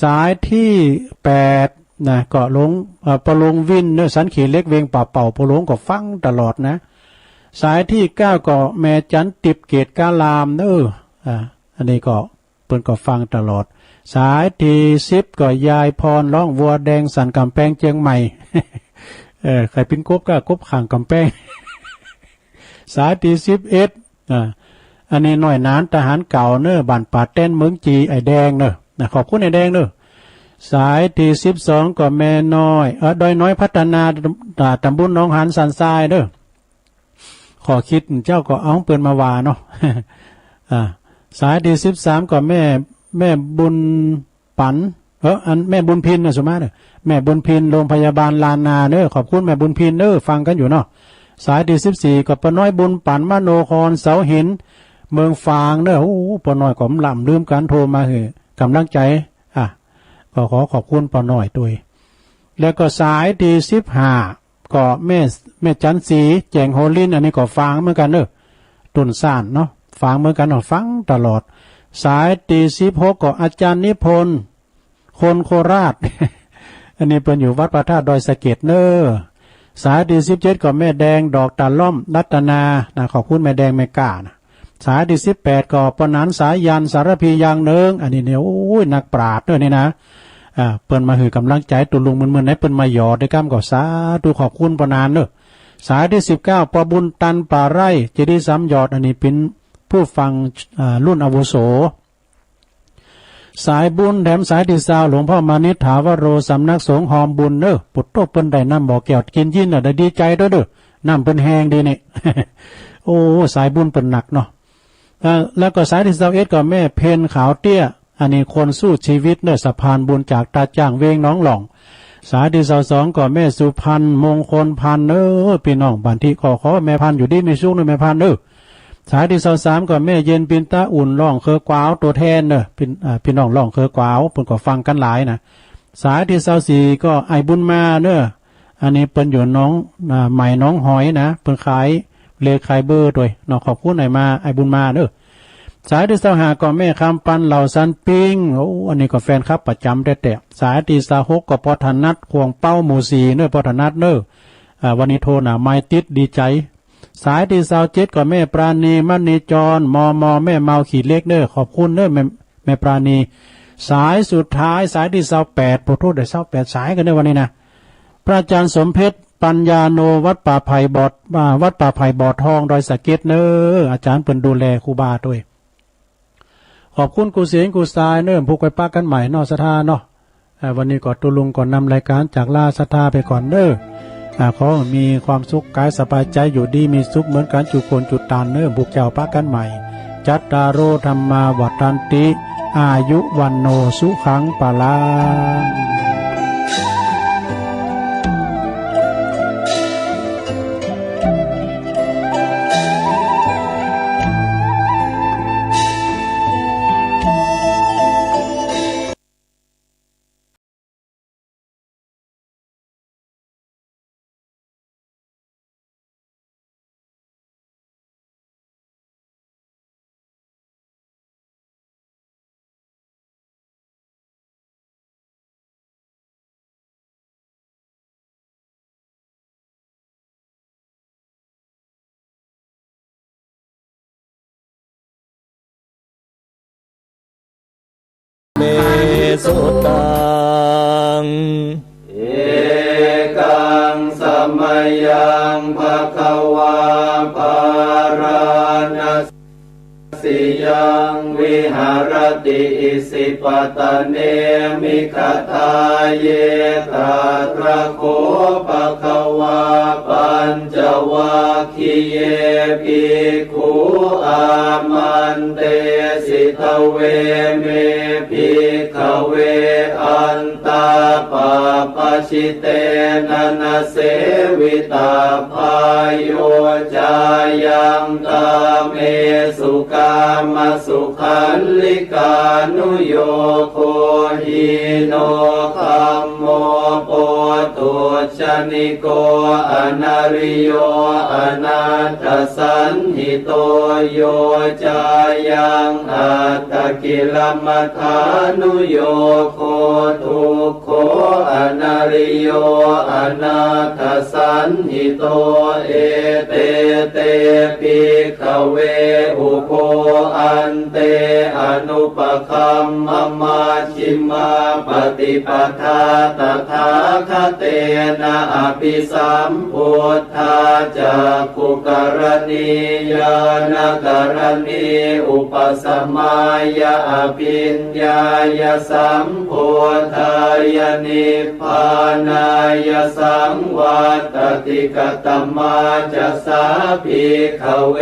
สายที่8นะก็ลงประลงวินเนอสันขีเล็กเวงป่าเป่าประลงก็ฟังตลอดนะสายที่9ก็แม่จันติบเกตกาลามเนออันนี้ก็เปิ้นก็ฟังตลอดสายที่10ก็ยายพรร้องวัวแดงสันกำแพงเชียงใหม่ใครเป็นกบก็กบข้างกำแพงสายที่11อันนี้หน่อยนานทหารเก่าเนอะบ้านป่าเต้นเมืองจีไอแดงเนอะขอบคุณไอแดงเนอะ สายที่12ก็แม่น้อยดอยน้อยพัฒนาตำบลหนองหานสันทรายเด้อขอคิดเจ้าก็เอาเปิ้นมาว่าเนาะ สายที่13ก็แม่บุญปันอันแม่บุญพินนะสมมาเด้อแม่บุญพินโรงพยาบาลลานนาเด้อขอบคุณแม่บุญพินเด้อฟังกันอยู่เนาะสายที่14ก็ป้าน้อยบุญปันมโนครเสาหินเมืองฟางเด้อโอ้ป้าน้อยก็ลำลืมการโทรมาคือกำลังใจก็ขอบคุณป้าน้อยด้วยแล้วก็สายที่15ก็แม่จันสีแจงโฮลินอันนี้ก็ฟังเหมือนกันเด้อตุนซ่านเนาะฟังเหมือนกันเนาะฟังตลอดสายที่16ก็อาจารย์นิพนธ์คนโคราช อันนี้เป็นอยู่วัดพระธาตุดอยสะเก็ดเนอสายที่17ก็แม่แดงดอกตาล่อมรัตนาขอบคุณแม่แดงแม่กล้านะสายที่18ก็ปนันสายยันสารพียางเนิงอันนี้เนี่ยโอ้ยนักปราชญ์ด้วยนี่นะเปิ้นมาหือกำลังใจตุลุงมันไหนเปิ้นมาหยอดได้ก้ามก็สาธุขอบคุณปนานเนอะสายที่19ปอบุญตันป่าไร่เจดีย์ซ้ำหยอดอันนี้เป็นผู้ฟังรุ่นอาวุโสสายบุญแถมสายที่20หลวงพ่อมานิถาวโรสำนักสงฆ์หอมบุญเนอะปุตโตเปิ้นได้น้ำบ่อแก้วกินยินได้ดีใจด้วยเด้อน้ำเปิ้นแห้งดีนี่ โอ้สายบุญเปิ้นหนักเนาะแล้วก็สายที่21ก็แม่เพนขาวเตี้ยอันนี้คนสู้ชีวิตเนอะสะพานบุญจากตาจ้างเวงน้องหล่องสายที่22ก็แม่สุพันธ์มงคลพันธ์พี่น้องบ้านที่ขอแม่พันธ์อยู่ดีมีสุขเนอะแม่พันธ์สายที่23ก็แม่เย็นปินตาอุ่นร้องเคอกวาวตัวแทนเนอะพี่น้องร้องเคอกวาวเพิ่นก็ฟังกันหลายนะสายที่24ก็ไอบุญมาเนอะอันนี้เปิ้นอยู่น้องใหม่น้องหอยนะเปิ้นขายเลขายเบอร์ด้วยเนาะขอบคุณไอมาไอบุญมาเนอะสายที่25ก็แม่คำปันเหล่าสันปิงโอ้อันนี้ก็แฟนครับประจำแต่สายที่26ก็ปอธนัทควงเป้าหมู่4เนอะปอธนัทเนอะวันนี้โทรน่ะไม้ติดดีใจสายที่27ก็แม่ปราณีมณีจรมแม่เมาขีดเล็กเนอะขอบคุณเนอะแม่ปราณีสายสุดท้ายสายที่28ขอโทษได้28สายกันเนอะวันนี้นะพระอาจารย์สมเพชรปัญญาโนวัดป่าไผ่บอดวัดป่าไผ่บอดทองดอยสะเก็ดเนอะอาจารย์เปิ้นดูแลครูบาด้วยขอบคุณกูเสียงกูสายเนิ่มผูกไปป้ากันใหม่นอสถาเนาะวันนี้ก็ตุลุงก่อนนำรายการจากลาสถาไปก่อนเด้อขอมีความสุขกายสบายใจอยู่ดีมีสุขเหมือนกันจุโคนจุดตานเนิ่มผูกเจ้าป้ากันใหม่จัตตารโอธรรมาวัฏันติอายุวันโนสุขังปะลังเมสุตังเอกังสัมยังภควาปาราณสิยังวิหารติอิสิปตะเนมิคทาเยตาตระโคภควาปัญจวัคคีเยภิกขุอามันเตสิทเวเมภิกขเวอันตาปาปชิเตนะนะเสวิตาภายโยจายังกาเมสุกามสุขันลิกานุโยโคหิโนคัมโมโปตุชนิโกอนาริโยอนาถสันหิโตโยจายังอัตตกิลมัฏฐานุโยโคทุกโขอนาริโยอนาถสันหิโตเอเตเตปิขเวอุโคอันเตอ อนุปคัมมมาชิมมาปฏิปทาตถาคเตนะอภิสัมพุทธาจักขุกรณียานกรณีอุปสมัยยะอภิญญายสัมโพธายนิพพานายสังวัตติกตมาจะสาภิกขเว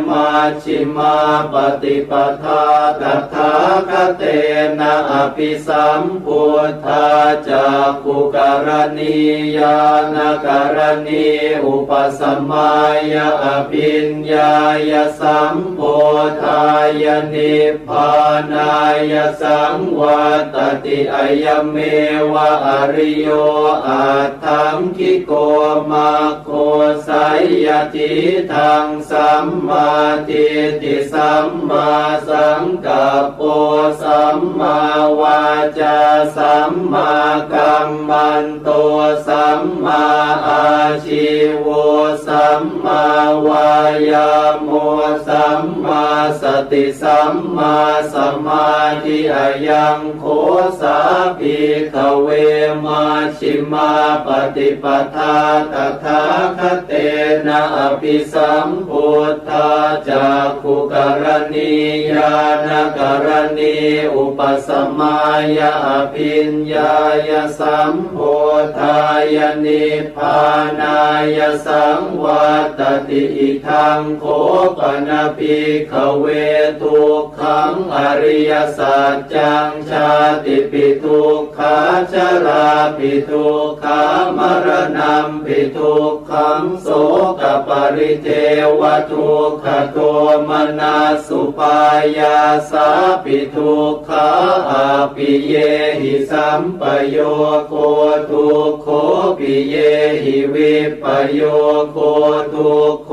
มาชิมาปฏิปทาตถาคเตนะอภิสัมพุทธาจักขุกรณียานกรณีอุปสมัยยะอภิญญายสัมโพธายนิพพานายสังวัตติอัยเมวะอริโยอาทังคิโกมาโคสัยยติทังสัมมาทิฏฐิสัมมาสังกัปโปสัมมาวาจาสัมมากัมมันโตสัมมาอาชีโวสัมมาวายาโมสัมมาสติสัมมาสมาธิอายังโคสาภิกขเวมาชิมาปฏิปทาตถาคเตนะอภิสัมพุทธาจักขุกรณียานกรณีอุปสมัยยะอภิญญายสัมโพธายนิพพานายสังวัตติอิทังโคปนะภิกขเวทุกขังอริยสัจจังชาติปิทุกขาชราปิทุกขามรณะปิทุกขังโสกปริเทวทุกขโทมนัสสุปายาสาปิทุกขาอาปิเยหิสัมปโยโคทุกโขปิเยหิวิปโยโคทุกโข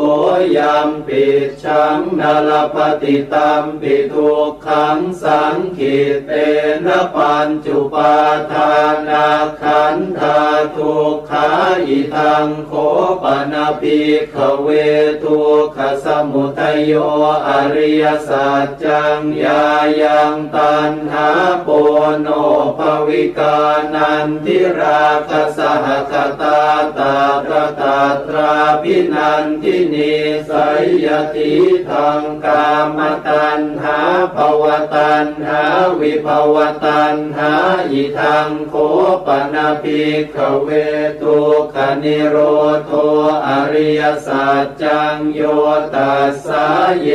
ยัมปิชังนลปฏิตัมปิทุกขังสังขิเตนะปัญจุปาทานาขันธาทุกขาอิทังโคปนะภิกขเวทุกขสมุทัยโยอริยสัจจังยายังตัณหาโปโนภวิกานันทิราคสหคตาตาตระตาตราภินันทินีสัยยติทังกามตัณหาภวตัณหาวิภวตัณหาอิทังโคปนะภิกขเวทุกขนิโรโธอริยสัจจังโยตัสสะเย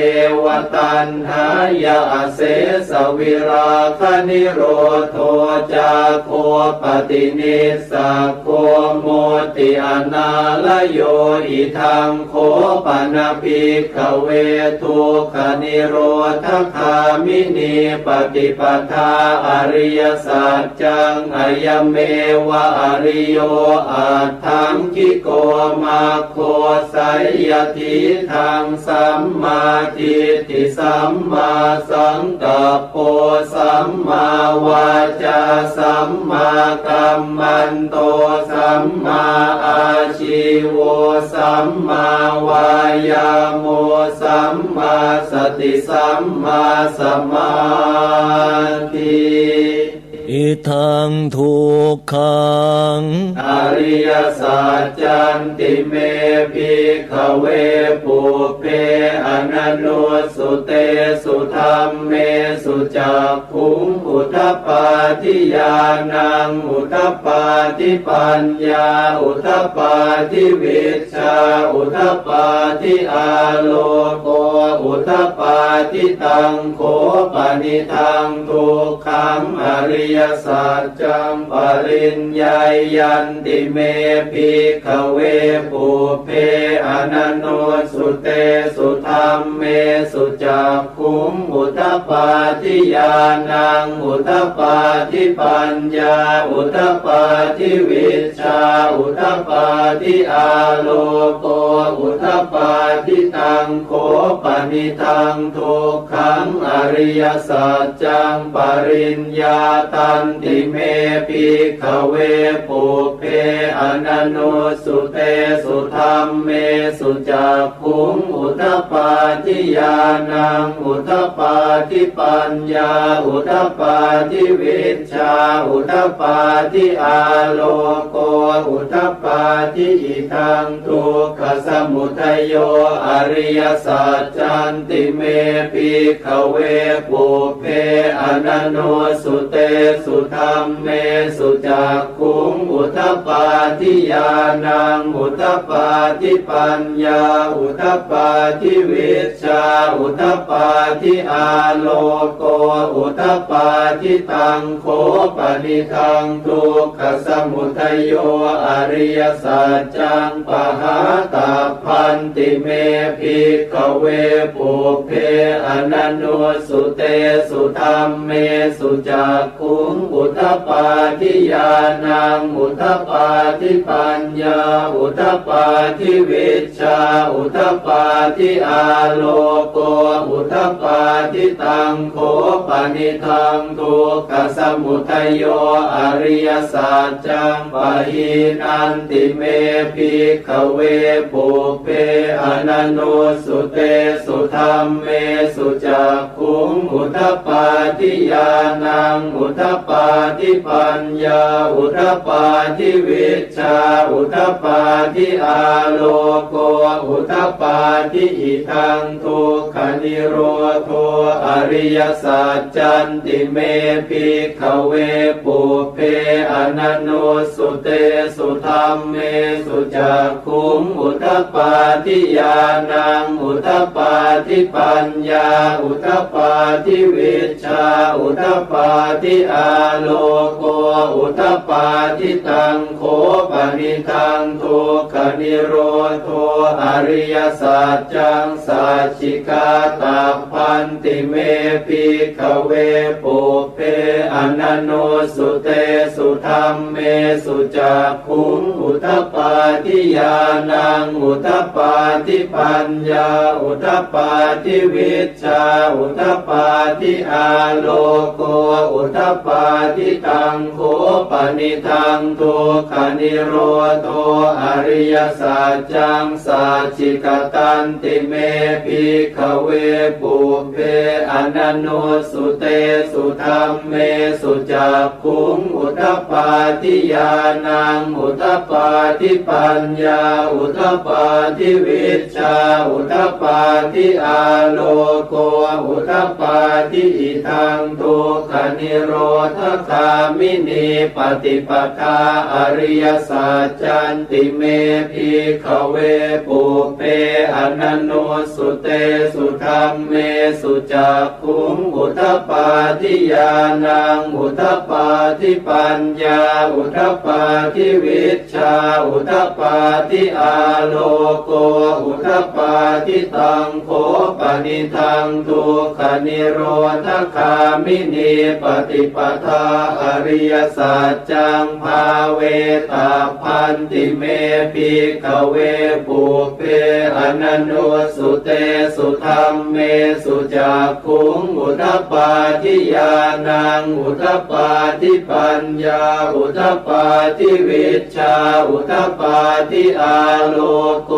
วตัณหายะเสสวิราคนิโรโธจาโคปฏินิสสะโคโมติอนาลโยอิทังโคปนะภิกขเวทุกขนิโรธคามินีปฏิปทาอริยสัจจังอายเมวะอริโยอาทังคิโกมาโคสัยยติทังสัมมาทิฏฐิสัมมาสังกัปโปสัมมาวาจาสัมมากัมมันโตสัมมาอาชีโวสัมมาวายาโมสัมมาสติสัมมาสมาธิอิทังทุกขังอริยสัจจันติเมภิกขเวปุเพอนันโนสุเตสุธัมเมสุจักขุงอุทปปาทิญาณังอุทปปาทิปัญญาอุทปปาทิวิชชาอุทปปาทิอาโลโกอุทปปาทิตังโขปนิทังทุกขังอริยสัจจังปริญญายันติเมภิกขเวปุเพอนันโนสุเตสุธัมเมสุจักขุงอุทปปาทิญ ญาณังอุทธปาทิปัญญาอุทธปาทิวิชชาอุทธปาทิอาโลโกอุทธปาทิตังโขปนิทังทุกขังอริยสัจจังปริญญาตันติเมภิกขเวปุเพอนันโนสุเตสุธรรมเมสุจักขุงอุทธปาทิญาณังอุทธปาทิปัญญาอุทธปาทิวิชชาอุทธปาทิอาโลโกอุทธปาทิอิทังทุกขสมุทัยโยอริยสัจจันติเมภิกขเวปุเพอนันโนสุเตสุธรรมเมสุจักขุงอุทธปาทิญาณังอุทธปาทิปัญญาอุทธปาทิวิชชาอุทธปาทิอาโลโกอุทธปาทิตังโขปนิทังทุกขสมุทัยโยอริยสัจจังปหาตาพันติเมภิกขเวปุเพอนันโนสุเตสุธรรมเมสุจักขุงอุทธปาทิญาณังอุทธปาทิปัญญาอุทธปาทิวิชชาอุทธปาทิอาโลโกอุทธปาทิตังโขปนิทังทุกขสมุทัยโยอริยสัจจังปหินันติเมภิกขเวปุเพอนันโนสุเตสุธรรมเมสุจักขุงอุทธปาทิญาณังอุทธปาทิปัญญาอุทธปาทิวิชชาอุทธปาทิอาโลโกอุทธปาทิอิทังทุกขนิโรโธอริยสัจจันติเมภิกขเวปุเพอนันโนสุเตสุธรรมเมสุจักขุงอุทธปาทิญาณังอุทธปาทิปัญญาอุทธปาทิวิชชาอุทธปาทิอาโลโกอุทธปาทิตังโขปนิทังทุกขนิโรโธอริยสัจจังสัจฉิกาตาพันติเมภิกขเวปุเพอนันโนสุเตสุธรรมเมสุจักขุงอุทธปาทิญาณังอุทธปาทิปัญญาอุทธปาทิวิชชาอุทธปาทิอาโลโกอุทธปาทิตังโขปนิทังทุกขนิโรโธอริยสัจจังสัจฉิกตันติเมภิกขเวปุเพอนันโนสุเตสุธรรมเมสุจักขุงอุทธปาทิญาณังอุทธปาทิปัญญาอุทธปาทิวิชชาอุทธปาทิอาโลโกอุทธปาทิอิทังทุกขนิโรธคามินีปฏิปทาอริยสัจจันติเมภิกขเวปุเพอนันโนสุเตสุธรรมเมสุจักขุงอุทธปาทิญาณังอุทธปาทิปัญญาอุทธปาทิวิชชาอุทธปาทิอาโลโกอุทธปาทิตังโขปนิทังทุกขนิโรธคามินีปฏิปทาอริยสัจจังภาเวตาพันติเมภิกขเวปุเพอนันโนสุเตสุธรรมเมสุจักขุงอุทธปาทิญาณังอุทธปาทิปัญญาอุทธปาทิวิชชาอุทธปาทิอาโลโก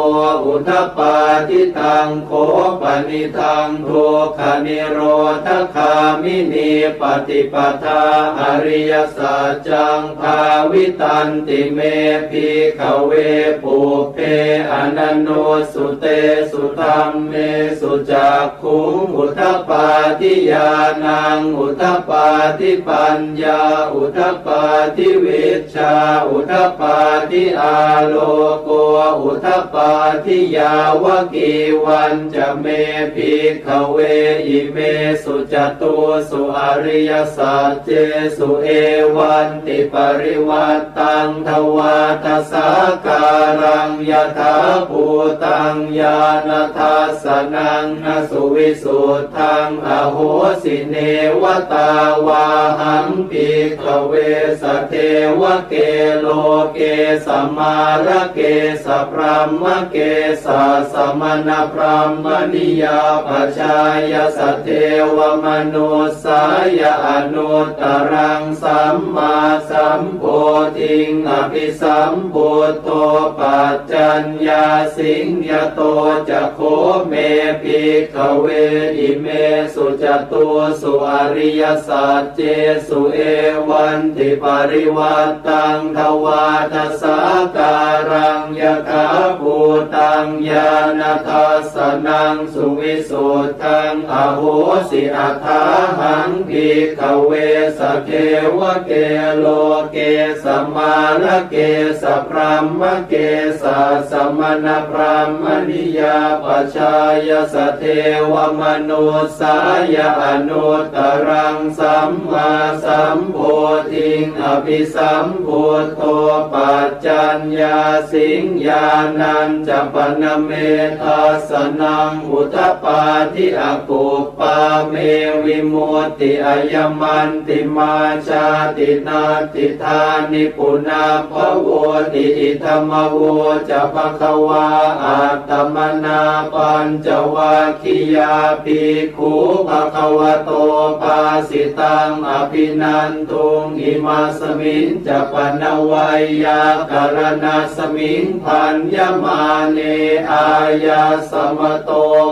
อุทธปาทิตังโขปนิทังทุกขนิโรธคามินีปฏิปทาอริยสัจจังภาวิตันติเมภิกขเวปุเพอนันโนสุเตสุธรรมเมสุจักขุงอุทธปาทิญาณังอุทธปาทิปัญญาอุทธปาทิวิชชาอุทธปาทิอาโลโกอุทธปาทิยาวกีวันจะเมภิกขเวอิเมส สุจตุสุอริยสัจเจสุเอวันติปริวัตตังทวาทสาการังยถาภูตังญาณทัสสนังนสุวิสุทธังอโหสิเนวตาวาหังภิกขเวสเทวเกโลเกสมาระเกสพรหมเกสสมณพรหมนิยาปัจจายสเทวมนุสายอนุตตรังสัมมาสัมโพธิงอภิสัมพุทโตปัจจัญญาสิงยโตจะโคเมภิกขเวอิเมสุจตุสุอริยสัจเจสุเอวันติปริวัตตังทวาทสาการังยถาภูตังญาณทัสสนังสุวิสุทธังอโหสิอัฏฐาหังภิกขเวสเทวเกโลเกสมาระเกสพรหมเกสสมณพรหมนิยาปัจจายสเทวมนุสายอนุตตรังสัมมาสัมโพธิงอภิสัมพุทโตปัจจัญญาสิงญาณัญจปนเมทัสสนังอุทปปาทิอปุปปาเมวิมุตติอายมันติมาชาตินาติธานิปุนาภโวติอิธรรมโวจะภควาอัตตมนาปัญจวัคคียาภิกขุภควโตปาสิตังอภินันทุงอิมาสมิงจะปนวัยยากรณาสมิงพันยมาเนอายาสมโต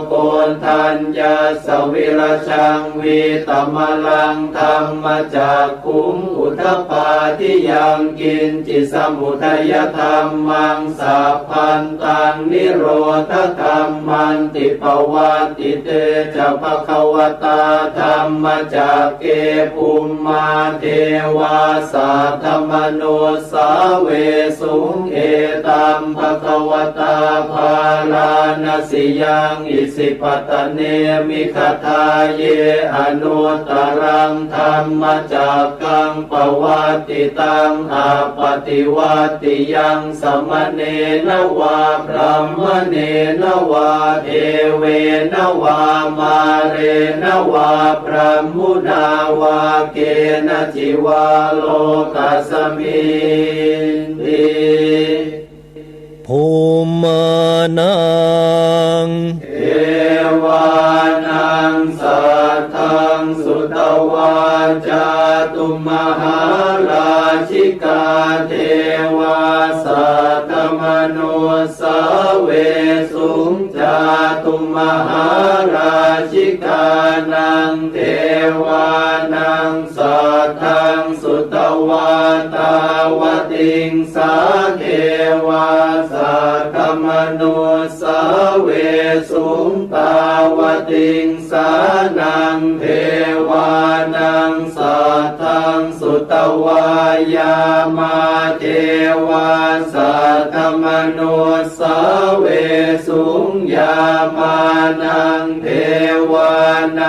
โกนทัญญาสวิรชังวิตมลังธรรมจากขุมอุทปาทิยังกินจิสมุทัยธรรมังสัพพันตังนิโรธธรรมันติปวัตติเตจะภควตาธรรมจากเกภูมิมาเทวาสัทธมโนสาเวสุงเอตัมภควตาภาลานาสิยังอิสิปตเนมิคทาเยอนุตตรังธรรมจากกังปวัตติตังอาปฏิวัติยังสมเนนวาพรหมเนนวาเทเวนวามาเรนวาพรหมุนาวาเกณจิวาโลกัสมินติภูมานังเอวานังสัทธังสุตวาจาตุมหาราชิกาเทวาสัทธมโนสาเวสุงจาตุมหาราชิกานังเทวานังสัทธังสุตวาตาวติงสาเทวาสัทธมโนสาเวสุงตาวติงสานังเทวานังสัทธังสุตวายามาเทวาสัทธมโนสาเวสุงยามานังเทวานัง